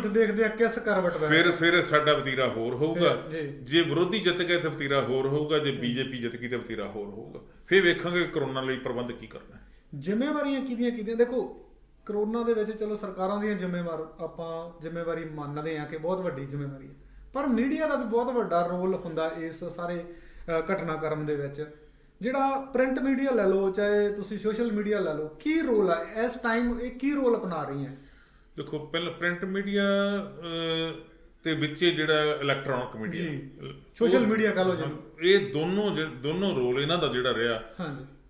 ਫਿਰ ਸਾਡਾ ਵਤੀਰਾ ਹੋਰ ਹੋਊਗਾ। ਜੇ ਵਿਰੋਧੀ ਜਿੱਤ ਗਏ ਤਾਂ ਵਤੀਰਾ ਹੋਰ ਹੋਊਗਾ, ਜੇ ਬੀਜੇਪੀ ਜਿੱਤ ਗਈ ਤਾਂ ਵਤੀਰਾ ਹੋਰ ਹੋਊਗਾ। ਫਿਰ ਵੇਖਾਂਗੇ ਕਰੋਨਾ ਲਈ ਪ੍ਰਬੰਧ ਕੀ ਕਰਨਾ। ਜ਼ਿੰਮੇਵਾਰੀਆਂ ਕਿਹਦੀਆਂ ਦੇਖੋ, ਕਰੋਨਾ ਦੇ ਵਿੱਚ ਚਲੋ ਸਰਕਾਰਾਂ ਦੀਆਂ ਆਪਾਂ ਜ਼ਿੰਮੇਵਾਰੀ ਮੰਨਦੇ ਹਾਂ ਕਿ ਬਹੁਤ ਵੱਡੀ ਜ਼ਿੰਮੇਵਾਰੀ ਹੈ, ਪਰ ਮੀਡੀਆ ਦਾ ਵੀ ਬਹੁਤ ਵੱਡਾ ਰੋਲ ਹੁੰਦਾ ਇਸ ਸਾਰੇ ਘਟਨਾਕ੍ਰਮ ਦੇ ਵਿੱਚ। ਜਿਹੜਾ ਪ੍ਰਿੰਟ ਮੀਡੀਆ ਲੈ ਲਓ, ਚਾਹੇ ਤੁਸੀਂ ਸੋਸ਼ਲ ਮੀਡੀਆ ਲੈ ਲਓ, ਕੀ ਰੋਲ ਹੈ ਇਸ ਟਾਈਮ, ਇਹ ਕੀ ਰੋਲ ਅਪਣਾ ਰਹੀ ਹੈ? ਦੇਖੋ, ਪਹਿਲਾਂ ਪ੍ਰਿੰਟ ਮੀਡੀਆ ਤੇ ਵਿੱਚ ਜਿਹੜਾ ਇਲੈਕਟ੍ਰੋਨਿਕ ਮੀਡੀਆ, ਸੋਸ਼ਲ ਮੀਡੀਆ ਕਹ ਲਓ ਜੀ, ਇਹ ਦੋਨੋਂ ਰੋਲ ਇਹਨਾਂ ਦਾ ਜਿਹੜਾ ਰਿਹਾ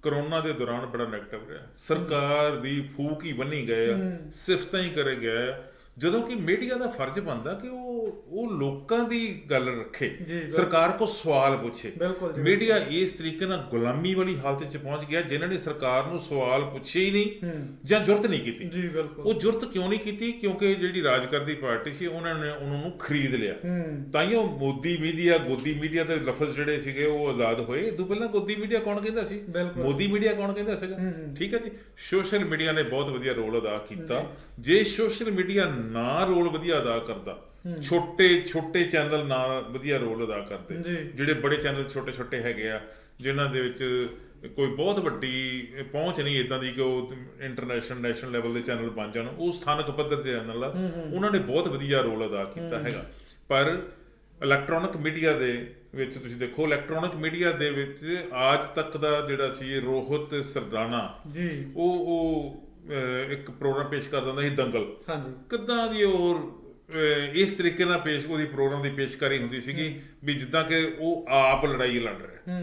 ਕਰੋਨਾ ਦੇ ਦੌਰਾਨ ਬੜਾ ਨੈਗੇਟਿਵ ਰਿਹਾ। ਸਰਕਾਰ ਦੀ ਫੂਕ ਹੀ ਬੰਨੀ ਗਏ ਆ, ਸਿਫਤਾਂ ਹੀ ਕਰੇ ਗਏ ਆ, ਜਦੋਂ ਕਿ ਮੀਡੀਆ ਦਾ ਫਰਜ਼ ਬਣਦਾ ਕਿ ਉਹ ਲੋਕਾਂ ਦੀ ਗੱਲ ਰੱਖੇ, ਸਰਕਾਰ ਕੋਲ ਸਵਾਲ ਪੁੱਛੇ। ਮੀਡੀਆ ਇਸ ਤਰੀਕੇ ਨਾਲ ਗੁਲਾਮੀ ਵਾਲੀ ਹਾਲਤ 'ਚ ਪਹੁੰਚ ਗਿਆ, ਜਿਨ੍ਹਾਂ ਨੇ ਸਰਕਾਰ ਨੂੰ ਸਵਾਲ ਪੁੱਛੇ ਹੀ ਨਹੀਂ ਜਾਂ ਜੁਰਤ ਨਹੀਂ ਕੀਤੀ। ਉਹ ਜੁਰਤ ਕਿਉਂ ਨਹੀਂ ਕੀਤੀ? ਕਿਉਂਕਿ ਜਿਹੜੀ ਰਾਜ ਕਰਦੀ ਪਾਰਟੀ ਸੀ ਉਹਨਾਂ ਨੇ ਉਹਨਾਂ ਨੂੰ ਖਰੀਦ ਲਿਆ। ਤਾਂ ਹੀ ਉਹ ਮੋਦੀ ਮੀਡੀਆ, ਗੋਦੀ ਮੀਡੀਆ ਦੇ ਲਫ਼ਜ਼ ਜਿਹੜੇ ਸੀਗੇ ਉਹ ਆਜ਼ਾਦ ਹੋਏ। ਇਹ ਤੋਂ ਪਹਿਲਾਂ ਗੋਦੀ ਮੀਡੀਆ ਕੌਣ ਕਹਿੰਦਾ ਸੀ, ਮੋਦੀ ਮੀਡੀਆ ਕੌਣ ਕਹਿੰਦਾ ਸੀਗਾ? ਠੀਕ ਹੈ ਜੀ, ਸੋਸ਼ਲ ਮੀਡੀਆ ਨੇ ਬਹੁਤ ਵਧੀਆ ਰੋਲ ਅਦਾ ਕੀਤਾ। ਜੇ ਸੋਸ਼ਲ ਮੀਡੀਆ ਨਾ ਰੋਲ ਵਧੀਆ ਅਦਾ ਕਰਦਾ, ਛੋਟੇ ਚੈਨਲ ਨਾ ਵਧੀਆ ਰੋਲ ਅਦਾ ਕਰਦੇ, ਜਿਹੜੇ ਬੜੇ ਚੈਨਲ ਛੋਟੇ ਹੈਗੇ ਆ ਜਿਨ੍ਹਾਂ ਦੇ ਵਿੱਚ ਕੋਈ ਬਹੁਤ ਵੱਡੀ ਪਹੁੰਚ ਨਹੀਂ ਇੱਦਾਂ ਦੀ ਕਿ ਉਹ ਇੰਟਰਨੈਸ਼ਨਲ ਨੈਸ਼ਨਲ ਲੈਵਲ ਦੇ ਚੈਨਲ ਬਣ ਜਾਣ, ਉਹ ਸਥਾਨਕ ਪੱਧਰ ਦੇ ਚੈਨਲ ਆ, ਉਹਨਾਂ ਨੇ ਬਹੁਤ ਵਧੀਆ ਰੋਲ ਅਦਾ ਕੀਤਾ ਹੈਗਾ। ਪਰ ਇਲੈਕਟ੍ਰੋਨਿਕ ਮੀਡੀਆ ਦੇ ਵਿੱਚ ਤੁਸੀਂ ਦੇਖੋ, ਇਲੈਕਟ੍ਰੋਨਿਕ ਮੀਡੀਆ ਦੇ ਵਿੱਚ ਅੱਜ ਤੱਕ ਦਾ ਜਿਹੜਾ ਸੀ ਰੋਹਿਤ ਸਰਦਾਨਾ ਜੀ, ਉਹ ਇੱਕ ਪ੍ਰੋਗਰਾਮ ਪੇਸ਼ ਕਰਦਾ ਹੁੰਦਾ ਸੀ, ਦੰਗਲ। ਕਿੱਦਾਂ ਦੀ ਉਹ ਇਸ ਤਰੀਕੇ ਨਾਲ ਉਹਦੀ ਪ੍ਰੋਗਰਾਮ ਦੀ ਪੇਸ਼ਕਾਰੀ ਹੁੰਦੀ ਸੀਗੀ ਵੀ ਜਿੱਦਾਂ ਕਿ ਉਹ ਆਪ ਲੜਾਈ ਲੜ ਰਿਹਾ।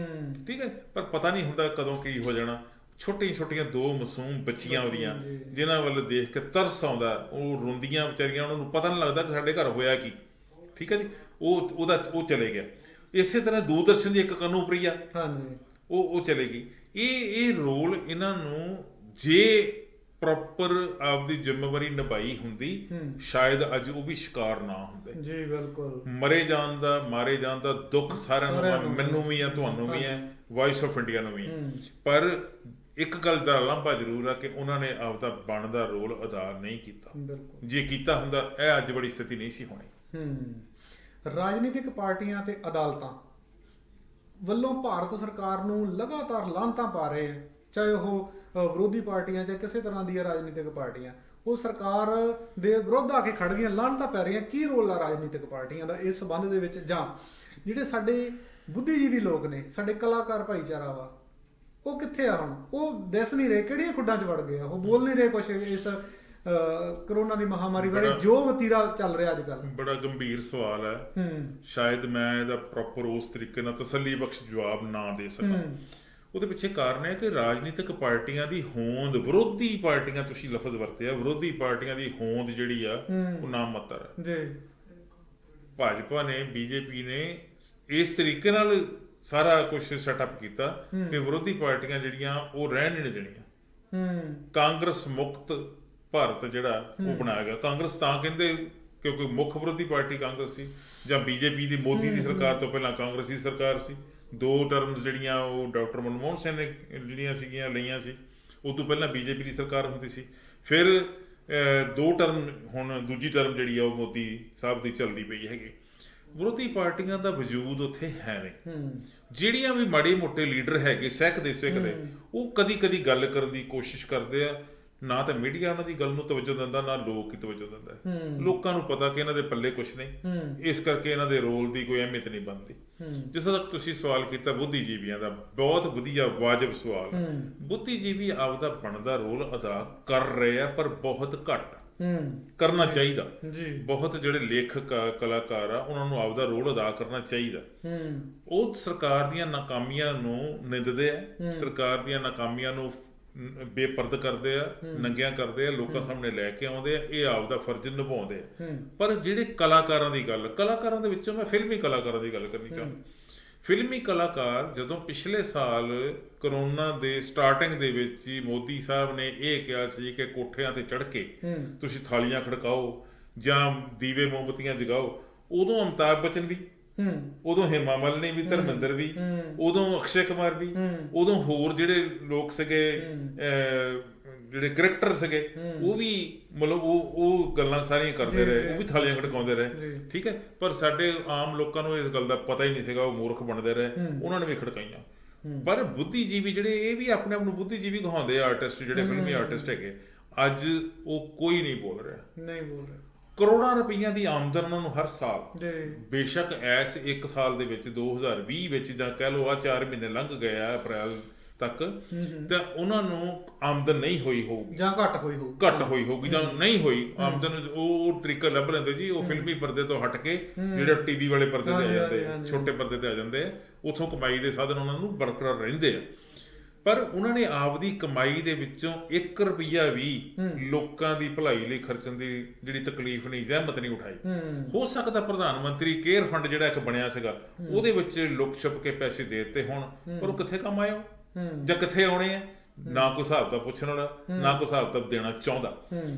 ਠੀਕ ਹੈ, ਪਰ ਪਤਾ ਨਹੀਂ ਹੁੰਦਾ ਕਦੋਂ ਕੀ ਹੋ ਜਾਣਾ। ਛੋਟੀਆਂ 2 ਮਾਸੂਮ ਬੱਚੀਆਂ ਉਹਦੀਆਂ, ਜਿਨ੍ਹਾਂ ਵੱਲ ਦੇਖ ਕੇ ਤਰਸ ਆਉਂਦਾ, ਉਹ ਰੋਂਦੀਆਂ ਵਿਚਾਰੀਆਂ, ਉਹਨਾਂ ਨੂੰ ਪਤਾ ਨਹੀਂ ਲੱਗਦਾ ਕਿ ਸਾਡੇ ਘਰ ਹੋਇਆ ਕੀ। ਠੀਕ ਹੈ ਜੀ, ਉਹ ਚਲੇ ਗਿਆ। ਇਸੇ ਤਰ੍ਹਾਂ ਦੂਰਦਰਸ਼ਨ ਦੀ ਇੱਕ ਕਨੂਪ੍ਰਿਆ, ਉਹ ਚਲੇ ਗਈ। ਇਹ ਰੋਲ ਇਹਨਾਂ ਨੂੰ ਜੇ ਪ੍ਰੋਪਰ ਆਪਦੀ ਜ਼ਿੰਮੇਵਾਰੀ ਨਿਭਾਈ ਹੁੰਦੀ, ਸ਼ਾਇਦ ਅੱਜ ਉਹ ਵੀ ਸ਼ਿਕਾਰ ਨਾ ਹੁੰਦੇ। ਜੀ ਬਿਲਕੁਲ। ਮਾਰੇ ਜਾਣ ਦਾ ਦੁੱਖ ਸਾਰਿਆਂ ਨੂੰ, ਮੈਨੂੰ ਵੀ ਆ, ਤੁਹਾਨੂੰ ਵੀ ਹੈ, ਵਾਇਸ ਆਫ ਇੰਡੀਆ ਨੂੰ ਵੀ। ਪਰ ਇੱਕ ਗੱਲ ਦਾ ਲਾਂਭਾ ਜ਼ਰੂਰ ਆ ਕਿ ਉਹਨਾਂ ਨੇ ਆਪਦਾ ਬਣਦਾ ਰੋਲ ਅਦਾ ਨਹੀਂ ਕੀਤਾ। ਜੇ ਕੀਤਾ ਹੁੰਦਾ ਇਹ ਅੱਜ ਬੜੀ ਸਥਿਤੀ ਨਹੀਂ ਸੀ ਹੋਣੀ। ਰਾਜਨੀਤਿਕ ਪਾਰਟੀਆਂ ਤੇ ਅਦਾਲਤਾਂ ਵੱਲੋਂ ਭਾਰਤ ਸਰਕਾਰ ਨੂੰ ਲਗਾਤਾਰ ਲਾਹਨਤਾਂ ਪਾ ਰਹੇ ਆ, ਚਾਹੇ ਉਹ ਵਿਰੋਧੀ ਪਾਰਟੀਆਂ ਜਾਂ ਕਿਸੇ ਤਰ੍ਹਾਂ ਦੀਆਂ ਰਾਜਨੀਤਿਕ ਪਾਰਟੀਆਂ, ਉਹ ਸਰਕਾਰ ਦੇ ਵਿਰੁੱਧ ਆ ਕੇ ਖੜ ਗਈਆਂ, ਲਾਹਨਤਾਂ ਪੈ ਰਹੀਆਂ। ਕੀ ਰੋਲ ਆ ਰਾਜਨੀਤਿਕ ਪਾਰਟੀਆਂ ਦਾ ਇਸ ਸੰਬੰਧ ਦੇ ਵਿੱਚ? ਜਾਂ ਜਿਹੜੇ ਸਾਡੇ ਬੁੱਧੀਜੀਵੀ ਲੋਕ ਨੇ, ਸਾਡੇ ਕਲਾਕਾਰ ਭਾਈਚਾਰਾ ਵਾ, ਉਹ ਕਿੱਥੇ ਆ ਹੁਣ? ਉਹ ਦਿਸ ਨਹੀਂ ਰਹੇ, ਕਿਹੜੀਆਂ ਖੁੱਡਾਂ 'ਚ ਵੜ ਗਏ ਆ, ਉਹ ਬੋਲ ਨਹੀਂ ਰਹੇ ਕੁਛ ਇਸ ਕਰੋਨਾ ਦੀ ਮਹਾਮਾਰੀ ਬਾਰੇ ਜੋ ਵਤੀਰਾ ਚੱਲ ਰਿਹਾ ਅੱਜ ਕੱਲ੍ਹ? ਬੜਾ ਗੰਭੀਰ ਸਵਾਲ ਹੈ। ਸ਼ਾਇਦ ਮੈਂ ਇਹਦਾ ਪ੍ਰੋਪਰ ਉਸ ਤਰੀਕੇ ਨਾਲ ਤਸੱਲੀ ਬਖਸ਼ ਜਵਾਬ ਨਾ ਦੇ ਸਕਾਂ। ਉਹਦੇ ਪਿੱਛੇ ਕਾਰਨ ਹੈ ਕਿ ਰਾਜਨੀਤਿਕ ਪਾਰਟੀਆਂ ਦੀ ਹੋਂਦ, ਵਿਰੋਧੀ ਪਾਰਟੀਆਂ, ਤੁਸੀਂ ਲਫ਼ਜ਼ ਵਰਤਿਆ, ਵਿਰੋਧੀ ਪਾਰਟੀਆਂ ਦੀ ਹੋਂਦ ਜਿਹੜੀ ਆ ਉਹ ਨਾ ਮਾਤਰ ਹੈ ਜੀ। ਭਾਜਪਾ ਨੇ, ਬੀਜੇਪੀ ਨੇ ਇਸ ਤਰੀਕੇ ਨਾਲ ਸਾਰਾ ਕੁਝ ਸੈਟਅਪ ਕੀਤਾ ਕਿ ਵਿਰੋਧੀ ਪਾਰਟੀਆਂ ਜਿਹੜੀਆਂ ਉਹ ਰਹਿਣ ਨਹੀਂ ਦੇਣੀਆਂ। ਕਾਂਗਰਸ ਮੁਕਤ ਭਾਰਤ ਜਿਹੜਾ ਉਹ ਬਣਾਇਆ ਗਿਆ। ਕਾਂਗਰਸ ਤਾਂ ਕਹਿੰਦੇ ਕਿਉਂਕਿ ਮੁੱਖ ਵਿਰੋਧੀ ਪਾਰਟੀ ਕਾਂਗਰਸ ਸੀ, ਜਾਂ ਬੀਜੇਪੀ ਦੀ ਮੋਦੀ ਦੀ ਸਰਕਾਰ ਤੋਂ ਪਹਿਲਾਂ ਕਾਂਗਰਸੀ ਸਰਕਾਰ ਸੀ। 2 ਟਰਮਸ ਜਿਹੜੀਆਂ ਉਹ ਡਾਕਟਰ ਮਨਮੋਹਨ ਸਿੰਘ ਨੇ ਜਿਹੜੀਆਂ ਸੀਗੀਆਂ ਲਈਆਂ ਸੀ, ਉਹ ਤੋਂ ਪਹਿਲਾਂ ਬੀਜੇਪੀ ਦੀ ਸਰਕਾਰ ਹੁੰਦੀ ਸੀ। ਫਿਰ 2 ਟਰਮ, ਹੁਣ ਦੂਜੀ ਟਰਮ ਜਿਹੜੀ ਆ ਉਹ ਮੋਦੀ ਸਾਹਿਬ ਦੀ ਚੱਲਦੀ ਪਈ ਹੈਗੀ। ਵਿਰੋਧੀ ਪਾਰਟੀਆਂ ਦਾ ਵਜੂਦ ਉੱਥੇ ਹੈ ਨਹੀਂ। ਜਿਹੜੀਆਂ ਵੀ ਮਾੜੇ ਮੋਟੇ ਲੀਡਰ ਹੈਗੇ ਸਿੱਖਦੇ ਉਹ ਕਦੀ ਕਦੀ ਗੱਲ ਕਰਨ ਦੀ ਕੋਸ਼ਿਸ਼ ਕਰਦੇ ਆ। ਨਾ ਤਾਂ ਮੀਡੀਆ ਉਹਨਾਂ ਦੀ ਗੱਲ ਨੂੰ ਤਵੱਜੋ ਦਿੰਦਾ, ਨਾ ਲੋਕ ਹੀ ਤਵੱਜੋ ਦਿੰਦਾ। ਲੋਕਾਂ ਨੂੰ ਪਤਾ ਕਿ ਇਹਨਾਂ ਦੇ ਪੱਲੇ ਕੁਛ ਨਹੀਂ, ਇਸ ਕਰਕੇ ਇਹਨਾਂ ਦੇ ਰੋਲ ਦੀ ਕੋਈ ਅਹਿਮੀਅਤ ਨਹੀਂ ਬਣਦੀ। ਜਿਸ ਤੱਕ ਤੁਸੀਂ ਸਵਾਲ ਕੀਤਾ ਬੁੱਧੀਜੀਵੀਆਂ ਦਾ, ਬਹੁਤ ਵਧੀਆ ਵਾਜਬ ਸਵਾਲ। ਬੁੱਧੀਜੀਵੀ ਆਪਦਾ ਬਣਦਾ ਰੋਲ ਅਦਾ ਕਰ ਰਹੇ ਆ, ਪਰ ਬਹੁਤ ਘੱਟ ਕਰਨਾ ਚਾਹੀਦਾ। ਬਹੁਤ ਜਿਹੜੇ ਲੇਖਕ ਕਲਾਕਾਰ ਆ ਉਹਨਾਂ ਨੂੰ ਆਪਦਾ ਰੋਲ ਅਦਾ ਕਰਨਾ ਚਾਹੀਦਾ। ਉਹ ਸਰਕਾਰ ਦੀਆਂ ਨਾਕਾਮੀਆਂ ਨੂੰ ਨਿੰਦਦੇ ਆ, ਸਰਕਾਰ ਦੀਆਂ ਨਾਕਾਮੀਆਂ ਨੂੰ ਬੇਪਰਦ ਕਰਦੇ ਆ, ਨੰਗਿਆਂ ਕਰਦੇ ਆ, ਲੋਕਾਂ ਸਾਹਮਣੇ ਲੈ ਕੇ ਆਉਂਦੇ ਆ, ਇਹ ਆਪਦਾ ਫਰਜ਼ ਨਿਭਾਉਂਦੇ ਆ। ਪਰ ਜਿਹੜੇ ਕਲਾਕਾਰਾਂ ਦੀ ਗੱਲ, ਕਲਾਕਾਰਾਂ ਦੇ ਵਿੱਚੋਂ ਮੈਂ ਫਿਲਮੀ ਕਲਾਕਾਰਾਂ ਦੀ ਗੱਲ ਕਰਨੀ ਚਾਹੁੰਦਾ। ਫਿਲਮੀ ਕਲਾਕਾਰ ਜਦੋਂ ਪਿਛਲੇ ਸਾਲ ਕਰੋਨਾ ਦੇ ਸਟਾਰਟਿੰਗ ਦੇ ਵਿੱਚ ਹੀ ਮੋਦੀ ਸਾਹਿਬ ਨੇ ਇਹ ਕਿਹਾ ਸੀ ਕਿ ਕੋਠਿਆਂ ਤੇ ਚੜ੍ਹ ਕੇ ਤੁਸੀਂ ਥਾਲੀਆਂ ਖੜਕਾਓ ਜਾਂ ਦੀਵੇ ਮੋਮਬੱਤੀਆਂ ਜਗਾਓ, ਉਦੋਂ ਅਮਿਤਾਭ ਬੱਚਨ ਵੀ, ਉਦੋਂ ਹੇਮਾ ਮਾਲਿਨੀ ਵੀ, ਧਰਮਿੰਦਰ ਵੀ, ਉਦੋਂ ਅਕਸ਼ੇ ਕੁਮਾਰ ਵੀ, ਉਦੋਂ ਹੋਰ ਜਿਹੜੇ ਲੋਕ ਸੀਗੇ, ਜਿਹੜੇ ਕਰੈਕਟਰ ਸੀਗੇ, ਉਹ ਵੀ ਮਤਲਬ ਉਹ ਗੱਲਾਂ ਸਾਰੀਆਂ ਕਰਦੇ ਰਹੇ, ਉਹ ਵੀ ਥਾਲੀਆਂ ਖੜਕਾਉਂਦੇ ਰਹੇ। ਠੀਕ ਹੈ, ਪਰ ਸਾਡੇ ਆਮ ਲੋਕਾਂ ਨੂੰ ਇਸ ਗੱਲ ਦਾ ਪਤਾ ਹੀ ਨਹੀਂ ਸੀਗਾ, ਉਹ ਮੂਰਖ ਬਣਦੇ ਰਹੇ, ਉਹਨਾਂ ਨੇ ਵੀ ਖੜਕਾਈਆਂ। ਪਰ ਬੁੱਧੀਜੀਵੀ ਜਿਹੜੇ, ਇਹ ਵੀ ਆਪਣੇ ਆਪ ਨੂੰ ਬੁੱਧੀਜੀਵੀ ਕਹਾਉਂਦੇ ਆ ਆਰਟਿਸਟ, ਜਿਹੜੇ ਫਿਲਮੀ ਆਰਟਿਸਟ ਹੈਗੇ, ਅੱਜ ਉਹ ਕੋਈ ਨਹੀਂ ਬੋਲ ਰਿਹਾ, ਨਹੀਂ ਬੋਲ ਰਿਹਾ। ਕਰੋੜਾਂ ਰੁਪਈਆਂ ਦੀ ਆਮਦਨ ਉਹਨਾਂ ਨੂੰ ਹਰ ਸਾਲ, ਬੇਸ਼ੱਕ ਐਸ 1 ਸਾਲ ਦੇ ਵਿੱਚ 2020 ਵਿੱਚ ਜਾਂ ਕਹਿ ਲਓ ਆ 4 ਮਹੀਨੇ ਲੰਘ ਗਏ ਆ ਅਪ੍ਰੈਲ ਤੱਕ, ਤਾਂ ਉਹਨਾਂ ਨੂੰ ਆਮਦਨ ਨਹੀਂ ਹੋਈ ਹੋਊਗੀ ਜਾਂ ਘੱਟ ਹੋਈ ਹੋਊਗੀ ਜਾਂ ਨਹੀਂ ਹੋਈ ਆਮਦਨ। ਉਹ ਤਰੀਕਾ ਲੱਭ ਲੈਂਦੇ ਜੀ, ਉਹ ਫਿਲਮੀ ਪਰਦੇ ਤੋਂ ਹਟ ਕੇ ਜਿਹੜੇ ਟੀਵੀ ਵਾਲੇ ਪਰਦੇ ਤੇ ਆ ਜਾਂਦੇ, ਛੋਟੇ ਪਰਦੇ ਤੇ ਆ ਜਾਂਦੇ ਆ, ਉੱਥੋਂ ਕਮਾਈ ਦੇ ਸਾਧਨ ਉਹਨਾਂ ਨੂੰ ਬਰਕਰਾਰ ਰਹਿੰਦੇ ਆ। ਪਰ ਉਹਨਾਂ ਨੇ ਆਪਦੀ ਕਮਾਈ ਦੇ ਵਿੱਚੋਂ 1 ਰੁਪਈਆ ਵੀ ਲੋਕਾਂ ਦੀ ਭਲਾਈ ਲਈ ਖਰਚਣ ਦੀ ਜਿਹੜੀ ਤਕਲੀਫ ਨਹੀਂ, ਜ਼ਹਿਮਤ ਨਹੀਂ ਉਠਾਈ। ਹੋ ਸਕਦਾ ਪ੍ਰਧਾਨ ਮੰਤਰੀ ਕੇਅਰ ਫੰਡ ਜਿਹੜਾ ਇੱਕ ਬਣਿਆ ਸੀਗਾ, ਉਹਦੇ ਵਿੱਚ ਲੁਕ ਛੁਪ ਕੇ ਪੈਸੇ ਦੇ ਦਿੱਤੇ ਹੋਣ, ਪਰ ਉਹ ਕਿੱਥੇ ਕੰਮ ਆਏ ਜਾਂ ਕਿੱਥੇ ਆਉਣੇ ਆ? ਨਾ ਕੋਈ ਹਿਸਾਬ ਦਾ ਪੁੱਛਣ ਵਾਲਾ, ਨਾ ਕੋਈ ਹਿਸਾਬ ਦਾ ਦੇਣਾ ਚਾਹੁੰਦਾ।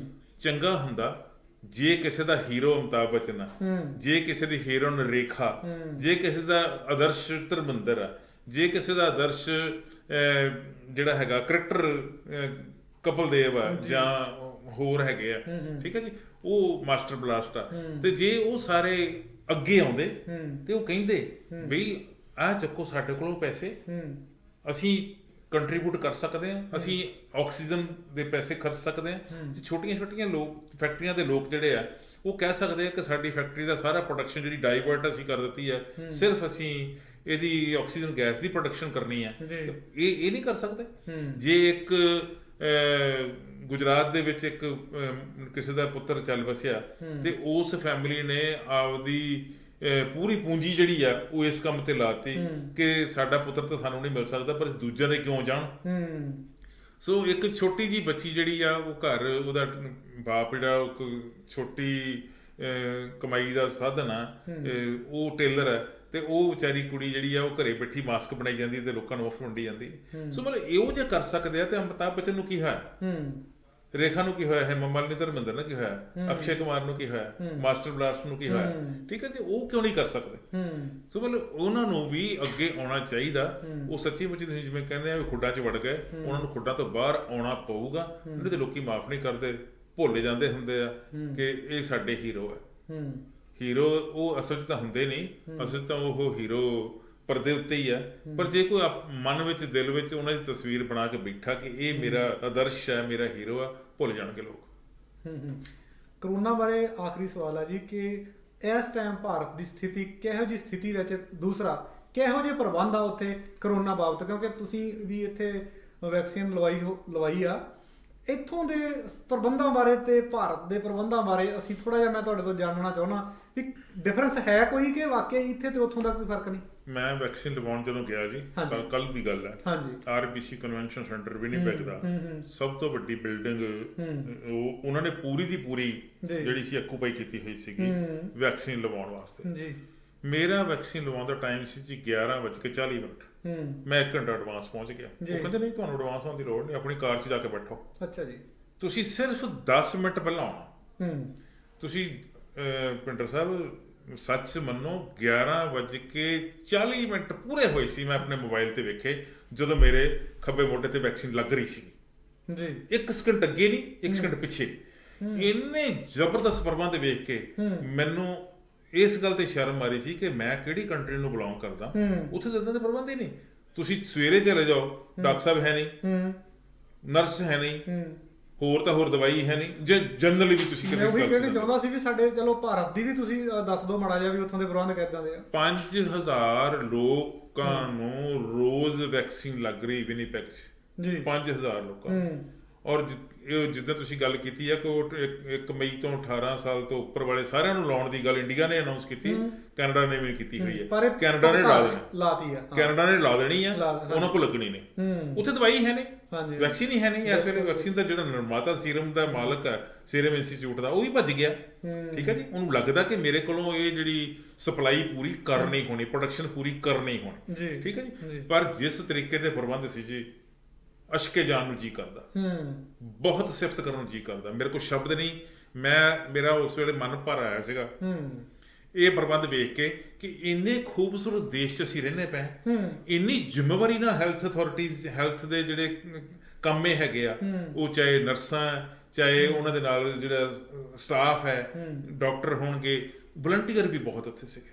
ਚੰਗਾ ਹੁੰਦਾ ਜੇ ਕਿਸੇ ਦਾ ਹੀਰੋ ਅਮਿਤਾਭ ਬੱਚਨ ਆ, ਜੇ ਕਿਸੇ ਦੀ ਹੀਰੋਇਨ ਰੇਖਾ, ਜੇ ਕਿਸੇ ਦਾ ਆਦਰਸ਼ ਧਰਮਿੰਦਰ ਆ, ਜੇ ਕਿਸੇ ਦਾ ਆਦਰਸ਼ ਜਿਹੜਾ ਹੈਗਾ ਕਰੈਕਟਰ ਕਪਿਲ ਦੇਵ ਆ ਜਾਂ ਹੋਰ ਹੈਗੇ ਆ, ਠੀਕ ਹੈ ਜੀ, ਉਹ ਮਾਸਟਰ ਬਲਾਸਟ ਆ, ਤੇ ਜੇ ਉਹ ਸਾਰੇ ਅੱਗੇ ਆਉਂਦੇ ਤੇ ਉਹ ਕਹਿੰਦੇ ਬਈ ਆਹ ਚੱਕੋ ਸਾਡੇ ਕੋਲੋਂ ਪੈਸੇ, ਅਸੀਂ ਕੰਟਰੀਬਿਊਟ ਕਰ ਸਕਦੇ ਹਾਂ, ਅਸੀਂ ਆਕਸੀਜਨ ਦੇ ਪੈਸੇ ਖਰਚ ਸਕਦੇ ਹਾਂ। ਛੋਟੀਆਂ ਛੋਟੀਆਂ ਲੋਕ ਫੈਕਟਰੀਆਂ ਦੇ ਲੋਕ ਜਿਹੜੇ ਆ ਉਹ ਕਹਿ ਸਕਦੇ ਆ ਕਿ ਸਾਡੀ ਫੈਕਟਰੀ ਦਾ ਸਾਰਾ ਪ੍ਰੋਡਕਸ਼ਨ ਜਿਹੜੀ ਡਾਈਵਰਟ ਅਸੀਂ ਕਰ ਦਿੱਤੀ ਹੈ, ਸਿਰਫ ਅਸੀਂ ਇਹਦੀ ਆਕਸੀਜਨ ਗੈਸ ਦੀ ਪ੍ਰੋਡਕਸ਼ਨ ਕਰਨੀ ਹੈ। ਇਹ ਨਹੀਂ ਕਰ ਸਕਦੇ। ਜੇ ਇੱਕ ਗੁਜਰਾਤ ਦੇ ਵਿੱਚ ਇੱਕ ਕਿਸੇ ਦਾ ਪੁੱਤਰ ਚੱਲ ਵਸਿਆ ਤੇ ਉਸ ਫੈਮਿਲੀ ਨੇ ਆਪਦੀ ਪੂਰੀ ਪੂੰਜੀ ਜਿਹੜੀ ਆ ਉਹ ਇਸ ਕੰਮ ਤੇ ਲਾਤੀ ਕਿ ਸਾਡਾ ਪੁੱਤਰ ਤਾਂ ਸਾਨੂੰ ਨਹੀਂ ਮਿਲ ਸਕਦਾ, ਪਰ ਦੂਜਿਆਂ ਦੇ ਕਿਉਂ ਜਾਣ। ਸੋ ਇੱਕ ਛੋਟੀ ਜੀ ਬੱਚੀ ਜਿਹੜੀ ਆ ਉਹ ਘਰ, ਉਹਦਾ ਬਾਪ ਜਿਹੜਾ ਛੋਟੀ ਕਮਾਈ ਦਾ ਸਾਧਨ ਆ, ਉਹ ਟੇਲਰ ਹੈ, ਤੇ ਉਹ ਵਿਚਾਰੀ ਕੁੜੀ ਜਿਹੜੀ ਆ ਉਹ ਘਰੇ ਬੈਠੀ ਮਾਸਕ ਬਣਾਈ ਜਾਂਦੀ ਤੇ ਲੋਕਾਂ ਨੂੰ ਮੁਫਤ ਵੰਡੀ ਜਾਂਦੀ। ਸੋ ਮਤਲਬ ਇਹੋ ਜਿਹਾ ਕਰ ਸਕਦੇ ਆ। ਤੇ ਅਮਿਤਾਭ ਬੱਚਨ ਨੂੰ ਕੀ ਹੋਇਆ, ਰੇਖਾ ਨੂੰ ਕੀ ਹੋਇਆ, ਹੇਮਾ ਮਾਲਿਨੀ ਧਰਮਿੰਦਰ ਨੂੰ ਕੀ ਹੋਇਆ, ਅਕਸ਼ੇ ਕੁਮਾਰ ਨੂੰ ਕੀ ਹੋਇਆ, ਮਾਸਟਰ ਬਲਾਸਟ ਨੂੰ ਕੀ ਹੋਇਆ, ਠੀਕ ਹੈ ਜੀ, ਉਹ ਕਿਉਂ ਨਹੀਂ ਕਰ ਸਕਦੇ? ਸੋ ਮਤਲਬ ਉਹਨਾਂ ਨੂੰ ਵੀ ਅੱਗੇ ਆਉਣਾ ਚਾਹੀਦਾ। ਉਹ ਸੱਚੀ ਮੁੱਚੀ ਤੁਸੀਂ ਜਿਵੇਂ ਕਹਿੰਦੇ ਆ ਵੀ ਖੁੱਡਾਂ 'ਚ ਵੜ ਗਏ, ਉਹਨਾਂ ਨੂੰ ਖੁੱਡਾਂ ਤੋਂ ਬਾਹਰ ਆਉਣਾ ਪਊਗਾ। ਜਿਹੜੇ ਤੇ ਲੋਕੀ ਮਾਫ ਨਹੀਂ ਕਰਦੇ, ਭੁੱਲ ਜਾਂਦੇ ਹੁੰਦੇ ਆ ਕਿ ਇਹ ਸਾਡੇ ਹੀਰੋ ਹੈ। ਹੀਰੋ ਉਹ ਅਸਲ 'ਚ ਤਾਂ ਹੁੰਦੇ ਨਹੀਂ, ਅਸਲ 'ਚ ਤਾਂ ਉਹ ਹੀਰੋ ਪਰਦੇ ਉੱਤੇ ਹੀ ਆ। ਪਰ ਜੇ ਕੋਈ ਮਨ ਵਿੱਚ, ਦਿਲ ਵਿੱਚ ਉਹਨਾਂ ਦੀ ਤਸਵੀਰ ਬਣਾ ਕੇ ਬੈਠਾ ਕਿ ਇਹ ਮੇਰਾ ਆਦਰਸ਼ ਹੈ, ਮੇਰਾ ਹੀਰੋ ਆ, ਭੁੱਲ ਜਾਣਗੇ ਲੋਕ। ਕਰੋਨਾ ਬਾਰੇ ਆਖਰੀ ਸਵਾਲ ਹੈ ਜੀ ਕਿ ਇਸ ਟਾਈਮ ਭਾਰਤ ਦੀ ਸਥਿਤੀ ਕਿਹੋ ਜਿਹੀ ਸਥਿਤੀ ਵਿੱਚ, ਦੂਸਰਾ ਕਿਹੋ ਜਿਹੇ ਪ੍ਰਬੰਧ ਆ ਉੱਥੇ ਕਰੋਨਾ ਬਾਬਤ, ਕਿਉਂਕਿ ਤੁਸੀਂ ਵੀ ਇੱਥੇ ਵੈਕਸੀਨ ਲਵਾਈ ਆ, ਇੱਥੋਂ ਦੇ ਪ੍ਰਬੰਧਾਂ ਬਾਰੇ ਤੇ ਭਾਰਤ ਦੇ ਪ੍ਰਬੰਧਾਂ ਬਾਰੇ ਅਸੀਂ ਥੋੜਾ ਜਿਹਾ ਮੈਂ ਤੁਹਾਡੇ ਤੋਂ ਜਾਣਨਾ ਚਾਹੁੰਦਾ ਵੀ ਡਿਫਰੈਂਸ ਹੈ ਕੋਈ ਕਿ ਵਾਕਈ ਇੱਥੇ ਤੇ ਉੱਥੋਂ ਦਾ ਕੋਈ ਫਰਕ ਨਹੀਂ। ਮੈਂ ਵੈਕਸੀਨ ਲਵਾਉਣ ਜਦੋਂ ਗਿਆ ਜੀ, ਕੱਲ ਦੀ ਗੱਲ ਹੈ, ਹਾਂਜੀ, ਆਰਬੀਸੀ ਕਨਵੈਨਸ਼ਨ ਸੈਂਟਰ ਵਿਨੀਪੈਗ ਦਾ ਸਭ ਤੋਂ ਵੱਡੀ ਬਿਲਡਿੰਗ ਉਹਨਾਂ ਨੇ ਪੂਰੀ ਦੀ ਪੂਰੀ ਜਿਹੜੀ ਸੀ ਆਕੂਪਾਈ ਕੀਤੀ ਹੋਈ ਸੀਗੀ ਵੈਕਸੀਨ ਲਵਾਉਣ ਵਾਸਤੇ ਜੀ। ਮੇਰਾ ਵੈਕਸੀਨ ਲਵਾਉਣ ਦਾ ਟਾਈਮ ਸੀ ਜੀ 11:40। ਮੈਂ 1 ਘੰਟਾ ਐਡਵਾਂਸ ਪਹੁੰਚ ਗਿਆ। ਉਹ ਕਹਿੰਦੇ ਨਹੀਂ, ਤੁਹਾਨੂੰ ਐਡਵਾਂਸ ਆਉਣ ਦੀ ਲੋੜ ਨਹੀਂ, ਆਪਣੀ ਕਾਰ 'ਚ ਜਾ ਕੇ ਬੈਠੋ। ਅੱਛਾ ਜੀ। ਤੁਸੀਂ ਸਿਰਫ 10 ਮਿੰਟ ਪਹਿਲਾਂ ਆਉਣਾ। ਤੁਸੀਂ ਪਿੰਡਰ ਸਾਹਿਬ ਸੱਚ ਮੰਨੋ 11:40 ਪੂਰੇ ਹੋਏ ਸੀ, ਮੈਂ ਆਪਣੇ ਮੋਬਾਈਲ ਤੇ ਵੇਖੇ ਜਦੋਂ ਮੇਰੇ ਖੱਬੇ ਮੋਢੇ ਤੇ ਵੈਕਸੀਨ ਲੱਗ ਰਹੀ ਸੀ ਜੀ। 1 ਸਕਿੰਟ ਅੱਗੇ ਨਹੀਂ, 1 ਸਕਿੰਟ ਪਿੱਛੇ। ਇੰਨੇ ਜ਼ਬਰਦਸਤ ਪ੍ਰਬੰਧ ਵੇਖ ਕੇ ਮੈਨੂੰ ਇਸ ਗੱਲ ਤੇ ਸ਼ਰਮ ਆ ਰਹੀ ਸੀ ਕਿ ਮੈਂ ਕਿਹੜੀ ਕੰਟਰੀ ਨੂੰ ਬਿਲੋਂਗ ਕਰਦਾ। ਉੱਥੇ ਤਾਂ ਇਦਾਂ ਦੇ ਪ੍ਰਬੰਧ ਹੀ ਨਹੀਂ। ਤੁਸੀਂ ਸਵੇਰੇ ਚਲੇ ਜਾਓ, ਡਾਕਟਰ ਸਾਹਿਬ ਹੈ ਨਹੀਂ, ਨਰਸ ਹੈ ਨਹੀਂ, ਹੋਰ ਤਾਂ ਹੋਰ ਦਵਾਈ ਹੈ ਨਹੀਂ, ਜੇ ਜਨਰਲੀ ਵੀ ਤੁਸੀਂ ਕਿਸੇ ਉਹ ਵੀ ਕਹਿਣਾ ਚਾਹੁੰਦਾ ਸੀ ਵੀ ਸਾਡੇ ਚਲੋ ਭਾਰਤ ਦੀ ਵੀ ਤੁਸੀਂ ਦੱਸ ਦਿਓ ਮਾੜਾ ਜਿਹਾ ਵੀ ਉੱਥੋਂ ਦੇ ਪ੍ਰਬੰਧ ਕਿੱਦਾਂ ਦੇ ਆ। 5000 ਲੋਕਾਂ ਨੂੰ ਰੋਜ਼ ਵੈਕਸੀਨ ਲੱਗ ਰਹੀ ਵਿਨੀਪੈਗ 'ਚ ਜੀ। 5000 ਲੋਕਾਂ ਨੂੰ। ਔਰ ਜਿੱਦਾਂ ਤੁਸੀਂ ਗੱਲ ਕੀਤੀ ਹੈ ਕਿ 1 ਮਈ ਤੋਂ 18 ਸਾਲ ਤੋਂ ਉੱਪਰ ਵਾਲੇ ਸਾਰਿਆਂ ਨੂੰ ਲਾਉਣ ਦੀ ਗੱਲ ਇੰਡੀਆ ਨੇ ਅਨਾਉਂਸ ਕੀਤੀ, ਕੈਨੇਡਾ ਨੇ ਵੀ ਕੀਤੀ ਹੋਈ ਹੈ। ਕੈਨੇਡਾ ਨੇ ਕੈਨੇਡਾ ਨੇ ਲਾ ਦੇਣੀ ਆ, ਉਹਨਾਂ ਕੋਲ ਲੱਗਣੀ ਨਹੀਂ। ਉੱਥੇ ਦਵਾਈ ਹੈ ਨਹੀਂ, ਵੈਕਸੀਨ ਹੀ ਹੈ ਨਹੀਂ ਇਸ ਵੇਲੇ। ਵੈਕਸੀਨ ਦਾ ਜਿਹੜਾ ਨਿਰਮਾਤਾ ਸੀਰਮ ਦਾ ਮਾਲਕ ਹੈ, ਸੀਰਮ ਇੰਸਟੀਚਿਊਟ ਦਾ, ਉਹ ਵੀ ਭੱਜ ਗਿਆ। ਠੀਕ ਹੈ ਜੀ। ਉਹਨੂੰ ਲੱਗਦਾ ਕਿ ਮੇਰੇ ਕੋਲੋਂ ਇਹ ਜਿਹੜੀ ਸਪਲਾਈ ਪੂਰੀ ਕਰ ਨਹੀਂ ਹੋਣੀ, ਪ੍ਰੋਡਕਸ਼ਨ ਪੂਰੀ ਕਰ ਨਹੀਂ ਹੋਣੀ। ਠੀਕ ਹੈ ਜੀ। ਪਰ ਜਿਸ ਤਰੀਕੇ ਦੇ ਪ੍ਰਬੰਧ ਸੀ ਜੀ, ਅਸ਼ਕੇ ਜਾਣ ਨੂੰ ਜੀ ਕਰਦਾ, ਬਹੁਤ ਸਿਫਤ ਕਰਨ ਨੂੰ ਜੀ ਕਰਦਾ। ਮੇਰੇ ਕੋਲ ਸ਼ਬਦ ਨਹੀਂ। ਮੇਰਾ ਉਸ ਵੇਲੇ ਮਨ ਭਰ ਆਇਆ ਸੀਗਾ ਇਹ ਪ੍ਰਬੰਧ ਵੇਖ ਕੇ ਕਿ ਇੰਨੇ ਖੂਬਸੂਰਤ ਦੇਸ਼ 'ਚ ਅਸੀਂ ਰਹਿੰਦੇ ਪਏ, ਇੰਨੀ ਜ਼ਿੰਮੇਵਾਰੀ ਨਾਲ ਹੈਲਥ ਅਥਾਰਟੀਜ਼, ਹੈਲਥ ਦੇ ਜਿਹੜੇ ਕੰਮੇ ਹੈਗੇ ਆ, ਉਹ ਚਾਹੇ ਨਰਸਾਂ, ਚਾਹੇ ਉਹਨਾਂ ਦੇ ਨਾਲ ਜਿਹੜਾ ਸਟਾਫ ਹੈ, ਡਾਕਟਰ ਹੋਣਗੇ, ਵਲੰਟੀਅਰ ਵੀ ਬਹੁਤ ਉੱਥੇ ਸੀਗੇ,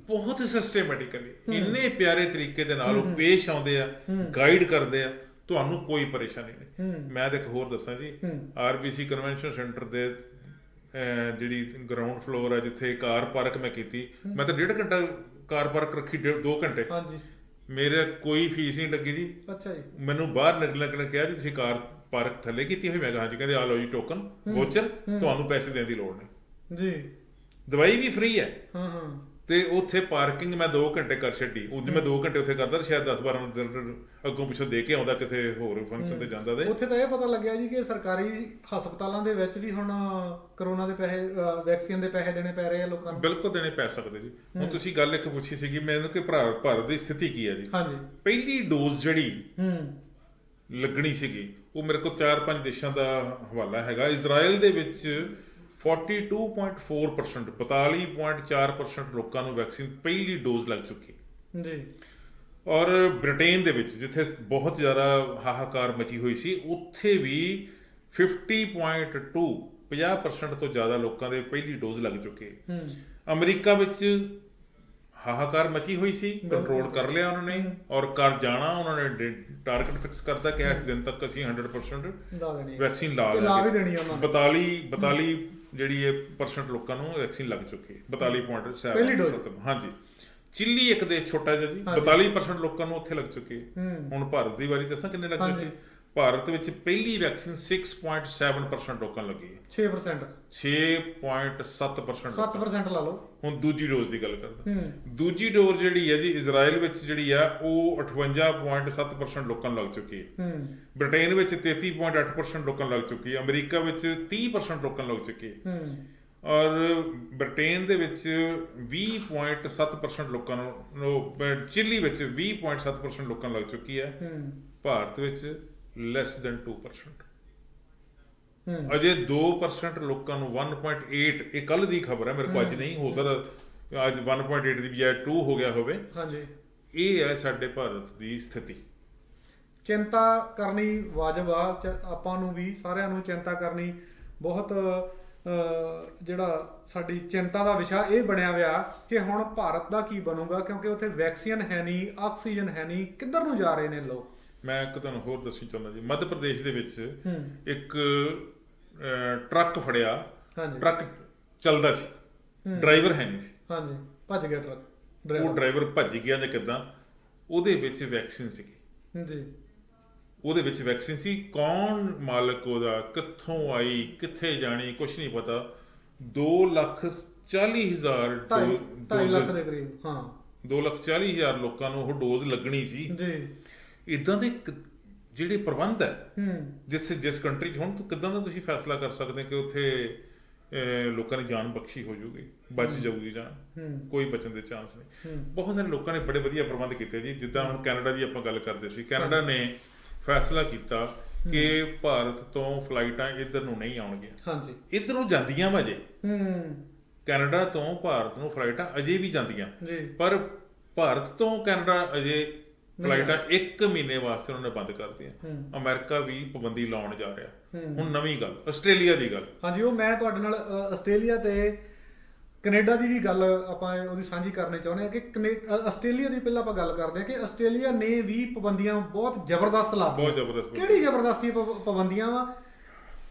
ਬਹੁਤ ਸਿਸਟੇਮੈਟਿਕਲੀ ਇੰਨੇ ਪਿਆਰੇ ਤਰੀਕੇ ਦੇ ਨਾਲ ਉਹ ਪੇਸ਼ ਆਉਂਦੇ ਆ, ਗਾਈਡ ਕਰਦੇ ਆ। ਤੁਹਾਨੂੰ ਕੋਈ ਪਰੇਸ਼ਾਨੀ ਨਹੀਂ। ਮੈਂ ਤਾਂ ਇੱਕ ਹੋਰ ਦੱਸਾਂ ਜੀ, ਆਰਬੀਸੀ ਕਨਵੈਨਸ਼ਨ ਸੈਂਟਰ ਦੇ ਜਿਹੜੀ ਗਰਾਊਂਡ ਫਲੋਰ ਹੈ ਜਿੱਥੇ ਕਾਰ ਪਾਰਕ ਮੈਂ ਕੀਤੀ, ਮੈਂ ਤਾਂ 1.5 ਘੰਟਾ ਕਾਰ ਪਾਰਕ ਰੱਖੀ, 2 ਘੰਟੇ। ਮੇਰੇ ਕੋਈ ਫੀਸ ਨਹੀਂ ਲੱਗੀ ਜੀ। ਅੱਛਾ ਜੀ। ਮੈਨੂੰ ਬਾਹਰ ਨਿਕਲਣ ਕਿਹਾ ਜੀ ਤੁਸੀਂ ਕਾਰ ਪਾਰਕ ਥੱਲੇ ਕੀਤੀ ਹੋਈ? ਮੈਂ ਕਿਹਾ ਹਾਂਜੀ। ਕਹਿੰਦੇ ਆ ਲਓ ਜੀ ਟੋਕਨ ਵੋਚਰ, ਤੁਹਾਨੂੰ ਪੈਸੇ ਦੇਣ ਦੀ ਲੋੜ ਨਹੀਂ ਜੀ। ਦਵਾਈ ਵੀ ਫ੍ਰੀ ਹੈ। ਤੇ ਉੱਥੇ ਪਾਰਕਿੰਗ ਮੈਂ 2 ਘੰਟੇ ਕਰ ਛੱਡੀ। ਉਦੋਂ ਮੈਂ 2 ਘੰਟੇ ਉੱਥੇ ਕਰਦਾ, ਸ਼ਾਇਦ 10-12 ਮਿੰਟ ਅੱਗੋਂ ਪਿੱਛੋਂ ਦੇ ਕੇ ਆਉਂਦਾ ਕਿਸੇ ਹੋਰ ਫੰਕਸ਼ਨ ਤੇ ਜਾਂਦਾ। ਤੇ ਉੱਥੇ ਤਾਂ ਇਹ ਪਤਾ ਲੱਗਿਆ ਜੀ ਕਿ ਸਰਕਾਰੀ ਹਸਪਤਾਲਾਂ ਦੇ ਵਿੱਚ ਵੀ ਹੁਣ ਕਰੋਨਾ ਦੇ ਪੈਸੇ, ਵੈਕਸੀਨ ਦੇ ਪੈਸੇ ਦੇਣੇ ਪੈ ਰਹੇ ਆ ਲੋਕਾਂ ਨੂੰ। ਬਿਲਕੁਲ ਦੇਣੇ ਪੈ ਸਕਦੇ ਜੀ। ਹੁਣ ਤੁਸੀਂ ਗੱਲ ਇੱਕ ਪੁੱਛੀ ਸੀਗੀ ਮੈਨੂੰ ਕਿ ਭਾਰਤ ਦੀ ਸਥਿਤੀ ਕੀ ਹੈ ਜੀ। ਹਾਂਜੀ। ਪਹਿਲੀ ਡੋਜ਼ ਜਿਹੜੀ ਲੱਗਣੀ ਸੀਗੀ ਉਹ ਮੇਰੇ ਕੋਲ 4-5 ਦੇਸ਼ਾਂ ਦਾ ਹਵਾਲਾ ਹੈਗਾ। ਇਜ਼ਰਾਈਲ ਦੇ ਵਿੱਚ 42.4%, 42.4% ਲੋਕਾਂ ਨੂੰ ਵੈਕਸੀਨ ਪਹਿਲੀ ਡੋਜ਼ ਲੱਗ ਚੁੱਕੀ ਜੀ। ਔਰ ਬ੍ਰਿਟੇਨ ਦੇ ਵਿੱਚ ਜਿੱਥੇ ਬਹੁਤ ਜ਼ਿਆਦਾ ਹਾਹਾਕਾਰ ਮਚੀ ਹੋਈ ਸੀ, ਉੱਥੇ ਵੀ 50.2, 50% ਤੋਂ ਜ਼ਿਆਦਾ ਲੋਕਾਂ ਦੇ ਪਹਿਲੀ ਡੋਜ਼ ਲੱਗ ਚੁੱਕੀ। ਅਮਰੀਕਾ ਵਿੱਚ ਹਾਹਾਕਾਰ ਮਚੀ ਹੋਈ ਸੀ, ਕੰਟਰੋਲ ਕਰ ਲਿਆ ਉਹਨਾਂ ਨੇ ਔਰ ਕਰ ਜਾਣਾ। ਉਹਨਾਂ ਨੇ ਟਾਰਗੇਟ ਫਿਕਸ ਕਰਤਾ ਕਿ ਇਸ ਦਿਨ ਤੱਕ ਅਸੀਂ 100% ਵੈਕਸੀਨ ਲਾ ਦੇਣੀ। 42 ਜਿਹੜੀ ਇਹ % ਲੋਕਾਂ ਨੂੰ ਵੈਕਸੀਨ ਲੱਗ ਚੁੱਕੀ ਹੈ। 42.7। ਹਾਂਜੀ। ਚਿੱਲੀ ਇੱਕ ਦੇ ਛੋਟਾ ਜਿਹਾ ਜੀ, 42% ਲੋਕਾਂ ਨੂੰ ਉੱਥੇ ਲੱਗ ਚੁੱਕੀ ਹੈ। ਹੁਣ ਭਾਰਤ ਦੀ ਵਾਰੀ ਦੱਸਾਂ ਕਿੰਨੇ ਲੱਗ ਚੁੱਕੇ? ਭਾਰਤ ਵਿੱਚ ਪਹਿਲੀ ਵੈਕਸੀਨ 6.7% ਲੋਕਾਂ ਨੂੰ ਲੱਗੀ ਹੈ। 6.7%। 7% ਲਾ ਲਓ। ਹੁਣ ਦੂਜੀ ਡੋਜ਼ ਦੀ ਗੱਲ ਕਰਦਾ। ਦੂਜੀ ਡੋਜ਼ ਜਿਹੜੀ ਹੈ ਜੀ ਇਜ਼ਰਾਈਲ ਵਿੱਚ ਜਿਹੜੀ ਆ ਉਹ 58.7% ਲੋਕਾਂ ਨੂੰ ਲੱਗ ਚੁੱਕੀ ਹੈ। ਬ੍ਰਿਟੇਨ ਵਿੱਚ 33.8% ਲੋਕਾਂ ਨੂੰ ਲੱਗ ਚੁੱਕੀ ਹੈ। ਅਮਰੀਕਾ ਵਿੱਚ 30% ਲੋਕਾਂ ਨੂੰ ਲੱਗ ਚੁੱਕੀ ਹੈ। ਔਰ ਬ੍ਰਿਟੇਨ ਦੇ ਵਿੱਚ 20.7% ਲੋਕਾਂ ਨੂੰ, ਚਿਲੀ ਵਿੱਚ 20.7% ਲੋਕਾਂ ਨੂੰ ਲੱਗ ਚੁੱਕੀ ਹੈ। ਭਾਰਤ ਵਿੱਚ ਲੈਸ ਦੈਨ 2%। ਅਜੇ 2% ਲੋਕਾਂ ਨੂੰ 1.8, ਇਹ ਕੱਲ ਦੀ ਖਬਰ ਹੈ, ਮੇਰੇ ਕੋਲ ਅੱਜ ਨਹੀਂ, ਹੋ ਸਕਦਾ ਅੱਜ 1.8 ਦੀ ਬਜਾਏ 2 ਹੋ ਗਿਆ ਹੋਵੇ। ਹਾਂਜੀ। ਇਹ ਹੈ ਸਾਡੇ ਭਾਰਤ ਦੀ ਸਥਿਤੀ। ਚਿੰਤਾ ਕਰਨੀ ਵਾਜਬ ਆ, ਆਪਾਂ ਨੂੰ ਵੀ ਸਾਰਿਆਂ ਨੂੰ ਚਿੰਤਾ ਕਰਨੀ ਬਹੁਤ ਜਿਹੜਾ ਸਾਡੀ ਚਿੰਤਾ ਦਾ ਵਿਸ਼ਾ ਇਹ ਬਣਿਆ ਹੋਇਆ ਕਿ ਹੁਣ ਭਾਰਤ ਦਾ ਕੀ ਬਣੂਗਾ, ਕਿਉਂਕਿ ਉੱਥੇ ਵੈਕਸੀਨ ਹੈ ਨਹੀਂ, ਆਕਸੀਜਨ ਹੈ ਨਹੀਂ, ਕਿੱਧਰ ਨੂੰ ਜਾ ਰਹੇ ਨੇ ਲੋਕ। ਮੈਂ ਇੱਕ ਤੁਹਾਨੂੰ ਹੋਰ ਦੱਸਣੀ ਚਾਹੁੰਦਾ ਜੀ, ਮੱਧ ਪ੍ਰਦੇਸ਼ ਦੇ ਵਿੱਚ ਇੱਕ ਟਰੱਕ ਫੜਿਆ, ਟਰੱਕ ਚੱਲਦਾ ਸੀ, ਡਰਾਈਵਰ ਹੈ ਨਹੀਂ ਸੀ। ਹਾਂਜੀ, ਭੱਜ ਗਿਆ ਟਰੱਕ। ਉਹ ਡਰਾਈਵਰ ਭੱਜ ਗਿਆ ਜਾਂ ਕਿੱਦਾਂ, ਉਹਦੇ ਵਿੱਚ ਵੈਕਸੀਨ ਸੀਗੀ ਜੀ। ਉਹਦੇ ਵਿੱਚ ਵੈਕਸੀਨ ਸੀ, ਕੌਣ ਮਾਲਕ ਉਹਦਾ, ਕਿੱਥੋਂ ਆਈ, ਕਿੱਥੇ ਜਾਣੀ, ਕੁਝ ਨਹੀਂ ਪਤਾ। 2,40,000 2.5 ਲੱਖ ਦੇ ਕਰੀਬ, ਹਾਂ 2,40,000 ਲੋਕਾਂ ਨੂੰ ਉਹ ਡੋਜ਼ ਲੱਗਣੀ ਸੀ ਜੀ। ਇਦਾਂ ਦੇ ਜਿਹੜੇ ਪ੍ਰਬੰਧ ਹੈ ਜਿਸ ਕੰਟਰੀ 'ਚ, ਹੁਣ ਕਿੱਦਾਂ ਦਾ ਤੁਸੀਂ ਫੈਸਲਾ ਕਰ ਸਕਦੇ ਕਿ ਉੱਥੇ ਲੋਕਾਂ ਦੀ ਜਾਨ ਬਖਸ਼ੀ ਹੋ ਜਾਊਗੀ, ਬਚ ਜਾਊਗੀ ਜਾਨ? ਕੋਈ ਬਚਣ ਦੇ ਚਾਂਸ ਨਹੀਂ। ਬਹੁਤ ਸਾਰੇ ਲੋਕਾਂ ਨੇ ਬੜੇ ਵਧੀਆ ਪ੍ਰਬੰਧ ਕੀਤੇ ਜੀ। ਜਿੱਦਾਂ ਹੁਣ ਕੈਨੇਡਾ ਦੀ ਆਪਾਂ ਗੱਲ ਕਰਦੇ ਸੀ, ਕੈਨੇਡਾ ਨੇ ਫੈਸਲਾ ਕੀਤਾ ਕਿ ਭਾਰਤ ਤੋਂ ਫਲਾਈਟਾਂ ਇੱਧਰ ਨੂੰ ਨਹੀਂ ਆਉਣਗੀਆਂ। ਹਾਂਜੀ, ਇੱਧਰੋਂ ਜਾਂਦੀਆਂ ਵਾ ਜੇ, ਕੈਨੇਡਾ ਤੋਂ ਭਾਰਤ ਨੂੰ ਫਲਾਈਟਾਂ ਅਜੇ ਵੀ ਜਾਂਦੀਆਂ, ਪਰ ਭਾਰਤ ਤੋਂ ਕੈਨੇਡਾ ਅਜੇ ਫਲਾਈਟਾਂ 1 ਮਹੀਨੇ ਵਾਸਤੇ ਉਹਨਾਂ ਨੇ ਬੰਦ ਕਰਤੀਆਂ। ਅਮਰੀਕਾ ਵੀ ਪਾਬੰਦੀ ਲਾਉਣ ਜਾ ਰਿਹਾ। ਹੁਣ ਨਵੀਂ ਗੱਲ ਆਸਟ੍ਰੇਲੀਆ ਦੀ ਗੱਲ। ਹਾਂਜੀ, ਉਹ ਮੈਂ ਤੁਹਾਡੇ ਨਾਲ ਆਸਟ੍ਰੇਲੀਆ ਤੇ ਕੈਨੇਡਾ ਦੀ ਵੀ ਗੱਲ ਆਪਾਂ ਉਹਦੀ ਸਾਂਝੀ ਕਰਨੀ ਚਾਹੁੰਦੇ ਹਾਂ ਕਿ ਆਸਟ੍ਰੇਲੀਆ ਦੀ ਪਹਿਲਾਂ ਆਪਾਂ ਗੱਲ ਕਰਦੇ ਹਾਂ ਕਿ ਆਸਟ੍ਰੇਲੀਆ ਨੇ ਵੀ ਪਾਬੰਦੀਆਂ ਬਹੁਤ ਜ਼ਬਰਦਸਤ ਲਾਤੀਆਂ। ਬਹੁਤ ਜ਼ਬਰਦਸਤ। ਕਿਹੜੀ ਜ਼ਬਰਦਸਤੀ ਪਾਬੰਦੀਆਂ ਵਾ?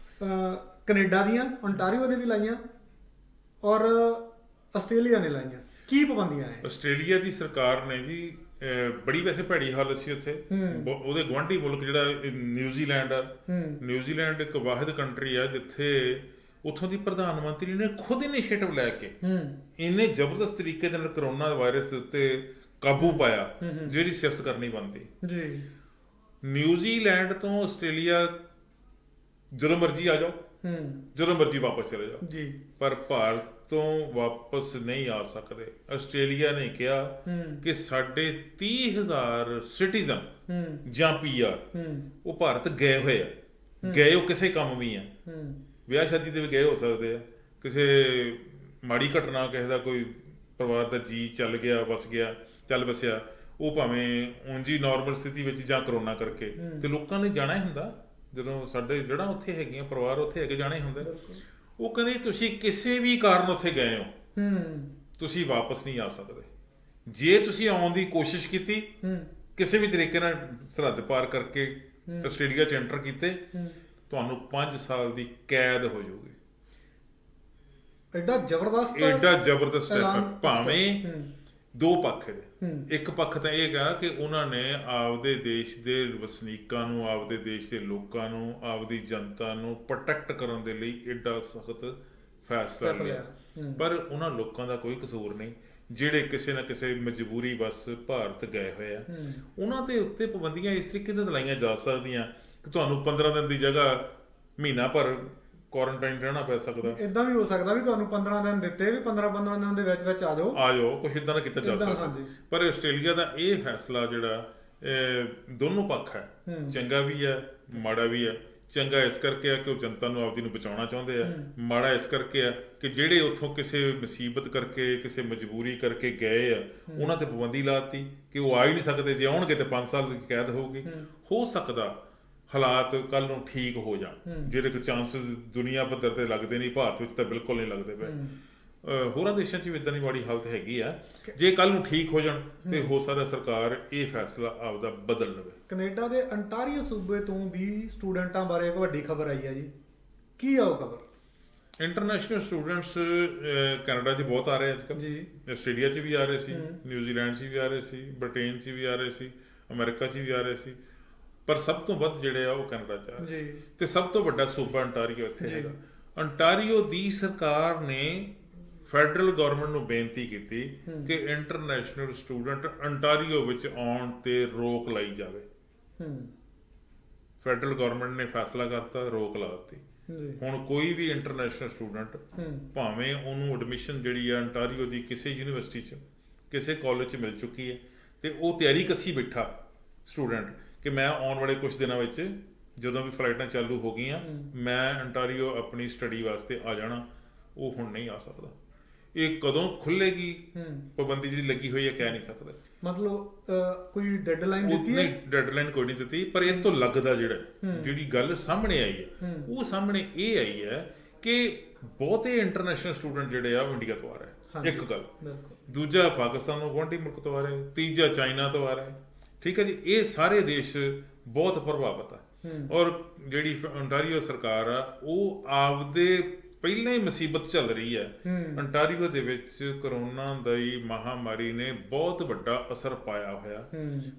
ਕੈਨੇਡਾ ਦੀਆਂ ਓਨਟਾਰੀਓ ਨੇ ਵੀ ਲਾਈਆਂ ਔਰ ਆਸਟ੍ਰੇਲੀਆ ਨੇ ਲਾਈਆਂ। ਕੀ ਪਾਬੰਦੀਆਂ ਨੇ? ਆਸਟ੍ਰੇਲੀਆ ਦੀ ਸਰਕਾਰ ਨੇ ਜੀ ਬੜੀ ਵੈਸੇ ਭੈੜੀ ਹਾਲਤ ਸੀ ਉੱਥੇ। ਉਹਦੇ ਗੁਆਂਢੀ ਮੁਲਕ ਜਿਹੜਾ ਨਿਊਜ਼ੀਲੈਂਡ ਆ, ਨਿਊਜ਼ੀਲੈਂਡ ਇੱਕ ਵਾਹਿਦ ਕੰਟਰੀ ਆ ਜਿੱਥੇ ਉੱਥੋਂ ਦੀ ਪ੍ਰਧਾਨ ਮੰਤਰੀ ਨੇ ਖੁਦ ਇਨੀਸ਼ੀਏਟਿਵ ਲੈ ਕੇ ਇੰਨੇ ਜ਼ਬਰਦਸਤ ਤਰੀਕੇ ਦੇ ਨਾਲ ਕਰੋਨਾ ਵਾਇਰਸ ਦੇ ਉੱਤੇ ਕਾਬੂ ਪਾਇਆ ਜਿਹੜੀ ਸਿਫਤ ਕਰਨੀ ਬਣਦੀ ਜੀ। ਨਿਊਜ਼ੀਲੈਂਡ ਤੋਂ ਆਸਟ੍ਰੇਲੀਆ ਜਦੋਂ ਮਰਜ਼ੀ ਆ ਜਾਓ, ਜਦੋਂ ਮਰਜ਼ੀ ਵਾਪਸ ਚਲੇ ਜਾਓ ਜੀ, ਪਰ ਭਾਰਤ ਤੋਂ ਵਾਪਸ ਨਹੀਂ ਆ ਸਕਦੇ। ਆਸਟ੍ਰੇਲੀਆ ਨੇ ਕਿਹਾ ਕਿ ਸਾਡੇ 30,000 ਸਿਟੀਜ਼ਨ ਜਾਂ PR ਉਹ ਭਾਰਤ ਗਏ ਹੋਏ ਆ। ਗਏ ਉਹ ਕਿਸੇ ਕੰਮ ਵੀ ਆ, ਵਿਆਹ ਸ਼ਾਦੀ ਤੇ ਵੀ ਗਏ ਹੋ ਸਕਦੇ ਆ, ਕਿਸੇ ਮਾੜੀ ਘਟਨਾ, ਕਿਸੇ ਦਾ ਕੋਈ ਪਰਿਵਾਰ ਦਾ ਜੀ ਚੱਲ ਗਿਆ, ਚੱਲ ਵਸਿਆ, ਉਹ ਭਾਵੇਂ ਉਂਝ ਹੀ ਨਾਰਮਲ ਸਥਿਤੀ ਵਿੱਚ ਜਾਂ ਕਰੋਨਾ ਕਰਕੇ, ਤੇ ਲੋਕਾਂ ਨੇ ਜਾਣਾ ਹੀ ਹੁੰਦਾ। ਜਦੋਂ ਸਾਡੇ ਜਿਹੜਾ ਉੱਥੇ ਹੈਗੀਆਂ ਪਰਿਵਾਰ ਉੱਥੇ ਹੈਗੇ ਜਾਣਾ ਹੀ ਹੁੰਦਾ। ਉਹ ਕਹਿੰਦੇ ਤੁਸੀਂ ਕਿਸੇ ਵੀ ਕਾਰਨ ਉੱਥੇ ਗਏ ਹੋ, ਤੁਸੀਂ ਵਾਪਸ ਨਹੀਂ ਆ ਸਕਦੇ। ਜੇ ਤੁਸੀਂ ਆਉਣ ਦੀ ਕੋਸ਼ਿਸ਼ ਕੀਤੀ ਕਿਸੇ ਵੀ ਤਰੀਕੇ ਨਾਲ ਸਰਹੱਦ ਪਾਰ ਕਰਕੇ ਆਸਟ੍ਰੇਲੀਆ 'ਚ ਐਂਟਰ ਕੀਤੇ, ਤੁਹਾਨੂੰ 5 ਸਾਲ ਦੀ ਕੈਦ ਹੋ ਜਾਊਗੀ। ਐਡਾ ਜ਼ਬਰਦਸਤ ਸਟੈਪ ਹੈ। ਭਾਵੇਂ ਦੋ ਪੱਖ ਇਹਦੇ। ਇੱਕ ਪੱਖ ਤਾਂ ਇਹ ਹੈਗਾ ਕਿ ਉਹਨਾਂ ਨੇ ਆਪਦੇ ਦੇਸ਼ ਦੇ ਵਸਨੀਕਾਂ ਨੂੰ, ਆਪਦੇ ਦੇਸ਼ ਦੇ ਲੋਕਾਂ ਨੂੰ, ਆਪਦੀ ਜਨਤਾ ਨੂੰ ਪ੍ਰੋਟੈਕਟ ਕਰਨ ਦੇ ਲਈ ਐਡਾ ਸਖਤ ਫੈਸਲਾ ਲਿਆ, ਪਰ ਉਹਨਾਂ ਲੋਕਾਂ ਦਾ ਕੋਈ ਕਸੂਰ ਨਹੀਂ ਜਿਹੜੇ ਕਿਸੇ ਨਾ ਕਿਸੇ ਮਜਬੂਰੀ ਬਸ ਭਾਰਤ ਗਏ ਹੋਏ ਆ। ਉਹਨਾਂ ਦੇ ਉੱਤੇ ਪਾਬੰਦੀਆਂ ਇਸ ਤਰੀਕੇ ਨਾਲ ਲਾਈਆਂ ਜਾ ਸਕਦੀਆਂ ਕਿ ਤੁਹਾਨੂੰ 15 ਦਿਨ ਦੀ ਜਗ੍ਹਾ ਮਹੀਨਾ ਭਰ ਕੁਆਰੰਟਾਈਨ ਰਹਿਣਾ ਪੈ ਸਕਦਾ। ਇਦਾਂ ਵੀ ਹੋ ਸਕਦਾ ਵੀ ਤੁਹਾਨੂੰ 15 ਦਿਨ ਦਿੱਤੇ, ਵੀ 15 ਦਿਨ ਦੇ ਵਿੱਚ ਆ ਜਾਓ, ਕੁਛ ਇਦਾਂ ਦਾ ਕੀਤਾ ਜਾ ਸਕਦਾ। ਪਰ ਆਸਟ੍ਰੇਲੀਆ ਦਾ ਇਹ ਫੈਸਲਾ ਜਿਹੜਾ ਦੋਨੋਂ ਪੱਖ ਹੈ, ਚੰਗਾ ਵੀ ਹੈ ਮਾੜਾ ਵੀ ਹੈ। ਚੰਗਾ ਇਸ ਕਰਕੇ ਆ ਕਿ ਉਹ ਜਨਤਾ ਨੂੰ ਆਪਦੀ ਨੂੰ ਬਚਾਉਣਾ ਚਾਹੁੰਦੇ ਆ, ਮਾੜਾ ਇਸ ਕਰਕੇ ਆ ਕਿ ਜਿਹੜੇ ਉੱਥੋਂ ਕਿਸੇ ਮੁਸੀਬਤ ਕਰਕੇ, ਕਿਸੇ ਮਜਬੂਰੀ ਕਰਕੇ ਗਏ ਆ, ਉਹਨਾਂ ਤੇ ਪਾਬੰਦੀ ਲਾਤੀ ਕਿ ਉਹ ਆ ਹੀ ਨਹੀਂ ਸਕਦੇ। ਜੇ ਆਉਣਗੇ ਤੇ 5 ਸਾਲ ਦੀ ਕੈਦ ਹੋਊਗੀ। ਹੋ ਸਕਦਾ ਹਾਲਾਤ ਕੱਲ ਨੂੰ ਠੀਕ ਹੋ ਜਾਣ, ਜਿਹੜੇ ਕੋਈ ਚਾਂਸਸ ਦੁਨੀਆ ਪੱਧਰ ਤੇ ਲੱਗਦੇ ਨਹੀਂ, ਭਾਰਤ ਵਿੱਚ ਤਾਂ ਬਿਲਕੁਲ ਨਹੀਂ ਲੱਗਦੇ ਪਏ। ਹੋਰਾਂ ਦੇਸ਼ਾਂ 'ਚ ਵੀ ਇਦਾਂ ਦੀ ਮਾੜੀ ਹਾਲਤ ਹੈਗੀ ਆ। ਜੇ ਕੱਲ ਨੂੰ ਠੀਕ ਹੋ ਜਾਣ ਤੇ ਹੋ ਸਕਦਾ ਸਰਕਾਰ ਇਹ ਫੈਸਲਾ ਆਪਦਾ ਬਦਲ ਲਵੇ। ਕੈਨੇਡਾ ਦੇ ਅੰਟਾਰੀਓ ਸੂਬੇ ਤੋਂ ਵੀ ਸਟੂਡੈਂਟਾਂ ਬਾਰੇ ਇੱਕ ਵੱਡੀ ਖਬਰ ਆਈ ਹੈ ਜੀ। ਕੀ ਆ ਉਹ ਖਬਰ? ਇੰਟਰਨੈਸ਼ਨਲ ਸਟੂਡੈਂਟਸ ਕੈਨੇਡਾ 'ਚ ਬਹੁਤ ਆ ਰਹੇ ਅੱਜ ਕੱਲ੍ਹ ਜੀ। ਆਸਟ੍ਰੇਲੀਆ 'ਚ ਵੀ ਆ ਰਹੇ ਸੀ, ਨਿਊਜ਼ੀਲੈਂਡ 'ਚ ਵੀ ਆ ਰਹੇ ਸੀ, ਬ੍ਰਿਟੇਨ 'ਚ ਵੀ ਆ ਰਹੇ ਸੀ, ਅਮਰੀਕਾ 'ਚ ਵੀ ਆ ਰਹੇ ਸੀ, ਪਰ ਸਭ ਤੋਂ ਵੱਧ ਜਿਹੜੇ ਆ ਉਹ ਕੈਨੇਡਾ 'ਚ ਆ ਰਹੇ ਤੇ ਸਭ ਤੋਂ ਵੱਡਾ ਸੂਬਾ ਅੰਟਾਰੀਓ ਇੱਥੇ ਹੈਗਾ। ਅੰਟਾਰੀਓ ਦੀ ਸਰਕਾਰ ਨੇ ਫੈਡਰਲ ਗਵਰਨਮੈਂਟ ਨੂੰ ਬੇਨਤੀ ਕੀਤੀ ਕਿ ਇੰਟਰਨੈਸ਼ਨਲ ਸਟੂਡੈਂਟ ਅੰਟਾਰੀਓ ਵਿੱਚ ਆਉਣ ਤੇ ਰੋਕ ਲਾਈ ਜਾਵੇ। ਫੈਡਰਲ ਗਵਰਨਮੈਂਟ ਨੇ ਫੈਸਲਾ ਕਰਤਾ, ਰੋਕ ਲਾ ਦਿੱਤੀ। ਹੁਣ ਕੋਈ ਵੀ ਇੰਟਰਨੈਸ਼ਨਲ ਸਟੂਡੈਂਟ ਭਾਵੇਂ ਉਹਨੂੰ ਐਡਮਿਸ਼ਨ ਜਿਹੜੀ ਆ ਅੰਟਾਰੀਓ ਦੀ ਕਿਸੇ ਯੂਨੀਵਰਸਿਟੀ 'ਚ, ਕਿਸੇ ਕਾਲਜ 'ਚ ਮਿਲ ਚੁੱਕੀ ਹੈ ਤੇ ਉਹ ਤਿਆਰੀ ਕੱਸੀ ਬੈਠਾ ਸਟੂਡੈਂਟ ਕਿ ਮੈਂ ਆਉਣ ਵਾਲੇ ਕੁਝ ਦਿਨਾਂ ਵਿੱਚ ਜਦੋਂ ਵੀ ਫਲਾਈਟਾਂ ਚਾਲੂ ਹੋ ਗਈਆਂ ਮੈਂ ਅੰਟਾਰੀਓ ਆਪਣੀ ਸਟੱਡੀ ਵਾਸਤੇ ਆ ਜਾਣਾ, ਉਹ ਹੁਣ ਨਹੀਂ ਆ ਸਕਦਾ। ਇਹ ਕਦੋਂ ਖੁੱਲੇਗੀ ਪਾਬੰਦੀ ਜਿਹੜੀ ਲੱਗੀ ਹੋਈ ਹੈ ਕਹਿ ਨਹੀਂ ਸਕਦੇ। ਮਤਲਬ ਕੋਈ ਡੈਡਲਾਈਨ ਦਿੱਤੀ ਹੈ? ਨਹੀਂ, ਡੈਡਲਾਈਨ ਕੋਈ ਨਹੀਂ ਦਿੱਤੀ, ਪਰ ਇਹ ਤੋਂ ਲੱਗਦਾ ਜਿਹੜੀ ਗੱਲ ਸਾਹਮਣੇ ਆਈ ਹੈ ਉਹ ਸਾਹਮਣੇ ਇਹ ਆਈ ਹੈ ਕਿ ਬਹੁਤੇ ਇੰਟਰਨੈਸ਼ਨਲ ਸਟੂਡੈਂਟ ਜਿਹੜੇ ਆ ਉਹ ਇੰਡੀਆ ਤੋਂ ਆ ਰਹੇ। ਇੱਕ ਗੱਲ, ਦੂਜਾ ਪਾਕਿਸਤਾਨ ਨੂੰ ਗੁਆਂਢੀ ਮੁਲਕ ਤੋਂ ਆ ਰਹੇ, ਤੀਜਾ ਚਾਈਨਾ ਤੋਂ ਆ ਰਹੇ। ਠੀਕ ਹੈ ਜੀ, ਇਹ ਸਾਰੇ ਦੇਸ਼ ਬਹੁਤ ਪ੍ਰਭਾਵਿਤ ਆ। ਔਰ ਜਿਹੜੀ ਅੰਟਾਰੀਓ ਸਰਕਾਰ ਆ ਉਹ ਆਪਦੇ ਪਹਿਲਾਂ ਹੀ ਮੁਸੀਬਤ ਚੱਲ ਰਹੀ ਹੈ। ਅੰਟਾਰੀਓ ਦੇ ਵਿੱਚ ਕਰੋਨਾ ਦੀ ਮਹਾਮਾਰੀ ਨੇ ਬਹੁਤ ਵੱਡਾ ਅਸਰ ਪਾਇਆ ਹੋਇਆ,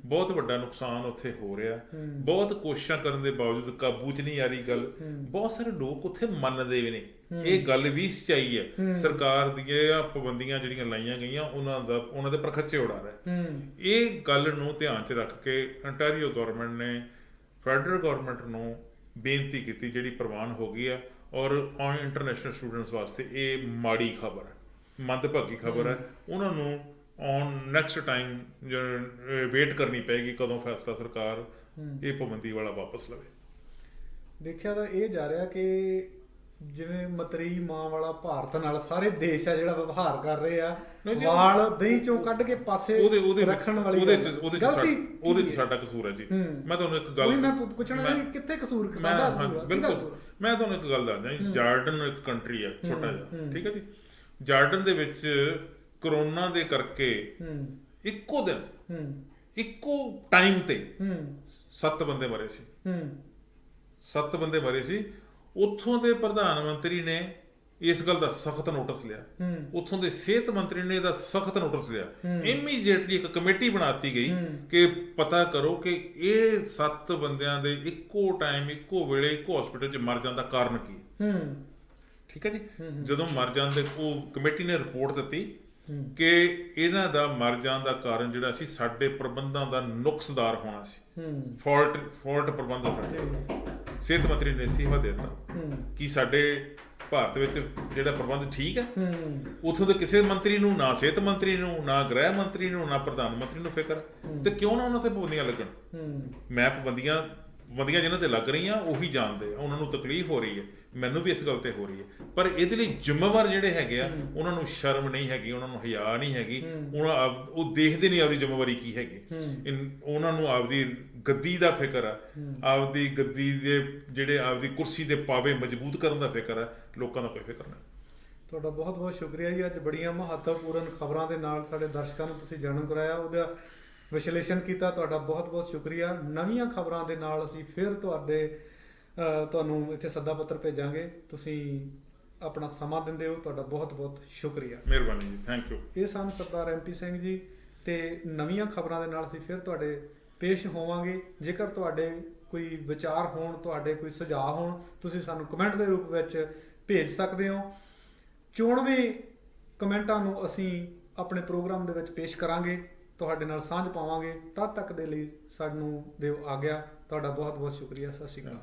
ਬਹੁਤ ਵੱਡਾ ਨੁਕਸਾਨ ਉੱਥੇ ਹੋ ਰਿਹਾ, ਬਹੁਤ ਕੋਸ਼ਿਸ਼ਾਂ ਕਰਨ ਦੇ ਬਾਵਜੂਦ ਕਾਬੂ 'ਚ ਨਹੀਂ ਆ ਰਹੀ ਗੱਲ। ਬਹੁਤ ਸਾਰੇ ਲੋਕ ਉੱਥੇ ਮੰਨਦੇ ਵੀ ਨਹੀਂ, ਇਹ ਗੱਲ ਵੀ ਸੱਚਾਈ ਹੈ। ਸਰਕਾਰ ਦੀਆਂ ਪਾਬੰਦੀਆਂ ਜਿਹੜੀਆਂ ਲਾਈਆਂ ਗਈਆਂ ਉਹਨਾਂ ਦੇ ਪ੍ਰਖੱਚੇ ਉਡਾ ਰਿਹਾ। ਇਹ ਗੱਲ ਨੂੰ ਧਿਆਨ 'ਚ ਰੱਖ ਕੇ ਅੰਟਾਰੀਓ ਗਵਰਨਮੈਂਟ ਨੇ ਫੈਡਰਲ ਗਵਰਨਮੈਂਟ ਨੂੰ ਬੇਨਤੀ ਕੀਤੀ, ਜਿਹੜੀ ਪ੍ਰਵਾਨ ਹੋ ਗਈ ਹੈ। ਔਰ ਇੰਟਰਨੈਸ਼ਨਲ ਸਟੂਡੈਂਟਸ ਵਾਸਤੇ ਇਹ ਮਾੜੀ ਖਬਰ ਹੈ, ਮੰਦਭਾਗੀ ਖਬਰ ਹੈ। ਉਹਨਾਂ ਨੂੰ ਨੈਕਸਟ ਟਾਈਮ ਵੇਟ ਕਰਨੀ ਪਏਗੀ ਕਦੋਂ ਫੈਸਲਾ ਸਰਕਾਰ ਇਹ ਪਾਬੰਦੀ ਵਾਲਾ ਵਾਪਸ ਲਵੇ। ਦੇਖਿਆ ਤਾਂ ਇਹ ਜਾ ਰਿਹਾ ਕਿ ਜਿਵੇਂ ਮਤਰੀ ਮਾਂ ਵਾਲਾ ਭਾਰਤ ਨਾਲ ਸਾਰੇ ਦੇਸ਼ ਆ ਜਿਹੜਾ ਵਿਵਹਾਰ ਕਰ ਰਹੇ ਆ, ਵਾਲ ਦਹੀਂ ਚੋਂ ਕੱਢ ਕੇ ਪਾਸੇ ਰੱਖਣ ਵਾਲੀ ਉਹਦੇ ਚ ਸਾਡਾ ਕਸੂਰ ਹੈ ਜੀ। ਮੈਂ ਤੁਹਾਨੂੰ ਇੱਕ ਗੱਲ ਮੈਂ ਪੁੱਛਣਾ ਕਿੱਥੇ ਕਸੂਰ ਸਾਡਾ ਕਸੂਰ? ਬਿਲਕੁਲ, ਮੈਂ ਤੁਹਾਨੂੰ ਇੱਕ ਗੱਲ ਦੱਸਦਾ ਜੀ। ਜਾਰਡਨ ਇੱਕ ਕੰਟਰੀ ਹੈ ਛੋਟਾ ਜਿਹਾ, ਠੀਕ ਹੈ ਜੀ। ਜਾਰਡਨ ਦੇ ਵਿੱਚ ਕਰੋਨਾ ਦੇ ਕਰਕੇ ਇੱਕੋ ਦਿਨ ਇੱਕੋ ਟਾਈਮ ਤੇ 7 ਬੰਦੇ ਮਰੇ ਸੀ। 7 ਬੰਦੇ ਮਰੇ ਸੀ। ਉੱਥੋਂ ਦੇ ਪ੍ਰਧਾਨ ਮੰਤਰੀ ਨੇ ਇਸ ਗੱਲ ਦਾ ਸਖਤ ਨੋਟਿਸ ਲਿਆ, ਉੱਥੋਂ ਦੇ ਸਿਹਤ ਮੰਤਰੀ ਨੇ ਇਹਦਾ ਸਖਤ ਨੋਟਿਸ ਲਿਆ। ਇਮੀਡੀਏਟਲੀ ਇੱਕ ਕਮੇਟੀ ਬਣਾਤੀ ਗਈ ਕਿ ਪਤਾ ਕਰੋ ਕਿ ਇਹ 7 ਬੰਦਿਆਂ ਦੇ ਇੱਕੋ ਟਾਈਮ ਇੱਕੋ ਵੇਲੇ ਇੱਕੋ ਹਸਪੀਟਲ 'ਚ ਮਰ ਜਾਣ ਦਾ ਕਾਰਨ ਕੀ ਹੈ। ਠੀਕ ਹੈ ਜੀ। ਜਦੋਂ ਮਰ ਜਾਂਦੇ, ਉਹ ਕਮੇਟੀ ਨੇ ਰਿਪੋਰਟ ਦਿੱਤੀ ਕਿ ਇਹਨਾਂ ਦਾ ਮਰ ਜਾਣ ਦਾ ਕਾਰਨ ਜਿਹੜਾ ਸੀ ਸਾਡੇ ਪ੍ਰਬੰਧਾਂ ਦਾ ਨੁਕਸਦਾਰ ਹੋਣਾ ਸੀ, ਫਾਲਟ ਪ੍ਰਬੰਧਨ। ਸਿਹਤ ਮੰਤਰੀ ਨੇ ਅਸਤੀਫਾ ਦੇ ਦਿੱਤਾ। ਕੀ ਸਾਡੇ ਭਾਰਤ ਵਿੱਚ ਜਿਹੜਾ ਪ੍ਰਬੰਧ ਠੀਕ ਹੈ? ਉੱਥੋਂ ਦੇ ਕਿਸੇ ਮੰਤਰੀ ਨੂੰ, ਨਾ ਸਿਹਤ ਮੰਤਰੀ ਨੂੰ, ਨਾ ਗ੍ਰਹਿ ਮੰਤਰੀ ਨੂੰ, ਨਾ ਪ੍ਰਧਾਨ ਮੰਤਰੀ ਨੂੰ ਫਿਕਰ, ਤੇ ਕਿਉਂ ਨਾ ਉਹਨਾਂ ਤੇ ਪਾਬੰਦੀਆਂ ਲੱਗਣ। ਮੈਂ ਪਾਬੰਦੀਆਂ ਜਿਹਨਾਂ ਤੇ ਲੱਗ ਰਹੀਆਂ ਉਹੀ ਜਾਣਦੇ ਆ, ਉਹਨਾਂ ਨੂੰ ਤਕਲੀਫ ਹੋ ਰਹੀ ਹੈ, ਮੈਨੂੰ ਵੀ ਇਸ ਗੱਲ ਤੇ ਹੋ ਰਹੀ ਹੈ। ਪਰ ਇਹਦੇ ਲਈ ਜ਼ਿੰਮੇਵਾਰ ਜਿਹੜੇ ਹੈਗੇ ਆ, ਉਹਨਾਂ ਨੂੰ ਸ਼ਰਮ ਨਹੀਂ ਹੈਗੀ, ਉਹਨਾਂ ਨੂੰ ਹਿਆ ਨਹੀਂ ਹੈਗੀ, ਉਹ ਦੇਖਦੇ ਨਹੀਂ ਆਪਦੀ ਜ਼ਿੰਮੇਵਾਰੀ ਕੀ ਹੈਗੀ। ਉਹਨਾਂ ਨੂੰ ਆਪਦੀ ਗੱਦੀ ਦਾ ਫਿਕਰ ਆ, ਆਪਦੀ ਗੱਦੀ ਦੇ ਜਿਹੜੇ ਆਪਦੀ ਕੁਰਸੀ ਦੇ ਪਾਵੇ ਮਜ਼ਬੂਤ ਕਰਨ ਦਾ ਫਿਕਰ ਆ, ਲੋਕਾਂ ਦਾ ਕੋਈ ਫਿਕਰ ਨਹੀਂ। ਤੁਹਾਡਾ ਬਹੁਤ ਬਹੁਤ ਸ਼ੁਕਰੀਆ ਜੀ। ਅੱਜ ਬੜੀਆਂ ਮਹੱਤਵਪੂਰਨ ਖਬਰਾਂ ਦੇ ਨਾਲ ਸਾਡੇ ਦਰਸ਼ਕਾਂ ਨੂੰ ਤੁਸੀਂ ਜਾਣੂ ਕਰਾਇਆ, ਉਹਦਾ ਵਿਸ਼ਲੇਸ਼ਣ ਕੀਤਾ। ਤੁਹਾਡਾ ਬਹੁਤ ਬਹੁਤ ਸ਼ੁਕਰੀਆ। ਨਵੀਆਂ ਖਬਰਾਂ ਦੇ ਨਾਲ ਅਸੀਂ ਫਿਰ ਤੁਹਾਨੂੰ ਇੱਥੇ ਸੱਦਾ ਪੱਤਰ ਭੇਜਾਂਗੇ। ਤੁਸੀਂ ਆਪਣਾ ਸਮਾਂ ਦਿੰਦੇ ਹੋ, ਤੁਹਾਡਾ ਬਹੁਤ ਬਹੁਤ ਸ਼ੁਕਰੀਆ। ਮਿਹਰਬਾਨੀ ਜੀ, ਥੈਂਕ ਯੂ। ਇਹ ਸਨ ਸਰਦਾਰ MP ਸਿੰਘ ਜੀ, ਤੇ ਨਵੀਆਂ ਖਬਰਾਂ ਦੇ ਨਾਲ ਅਸੀਂ ਫਿਰ ਤੁਹਾਡੇ ਪੇਸ਼ ਹੋਵਾਂਗੇ। ਜੇਕਰ ਤੁਹਾਡੇ ਕੋਈ ਵਿਚਾਰ ਹੋਣ, ਤੁਹਾਡੇ ਕੋਈ ਸੁਝਾਅ ਹੋਣ, ਤੁਸੀਂ ਸਾਨੂੰ ਕਮੈਂਟ ਦੇ ਰੂਪ ਵਿੱਚ ਭੇਜ ਸਕਦੇ ਹੋ। ਚੋਣਵੇਂ ਕਮੈਂਟਾਂ ਨੂੰ ਅਸੀਂ ਆਪਣੇ ਪ੍ਰੋਗਰਾਮ ਦੇ ਵਿੱਚ ਪੇਸ਼ ਕਰਾਂਗੇ, ਤੁਹਾਡੇ ਨਾਲ ਸਾਂਝ ਪਾਵਾਂਗੇ। ਤਦ ਤੱਕ ਦੇ ਲਈ ਸਾਨੂੰ ਦਿਓ ਆਗਿਆ। ਤੁਹਾਡਾ ਬਹੁਤ ਬਹੁਤ ਸ਼ੁਕਰੀਆ। ਸਤਿ ਸ਼੍ਰੀ ਅਕਾਲ।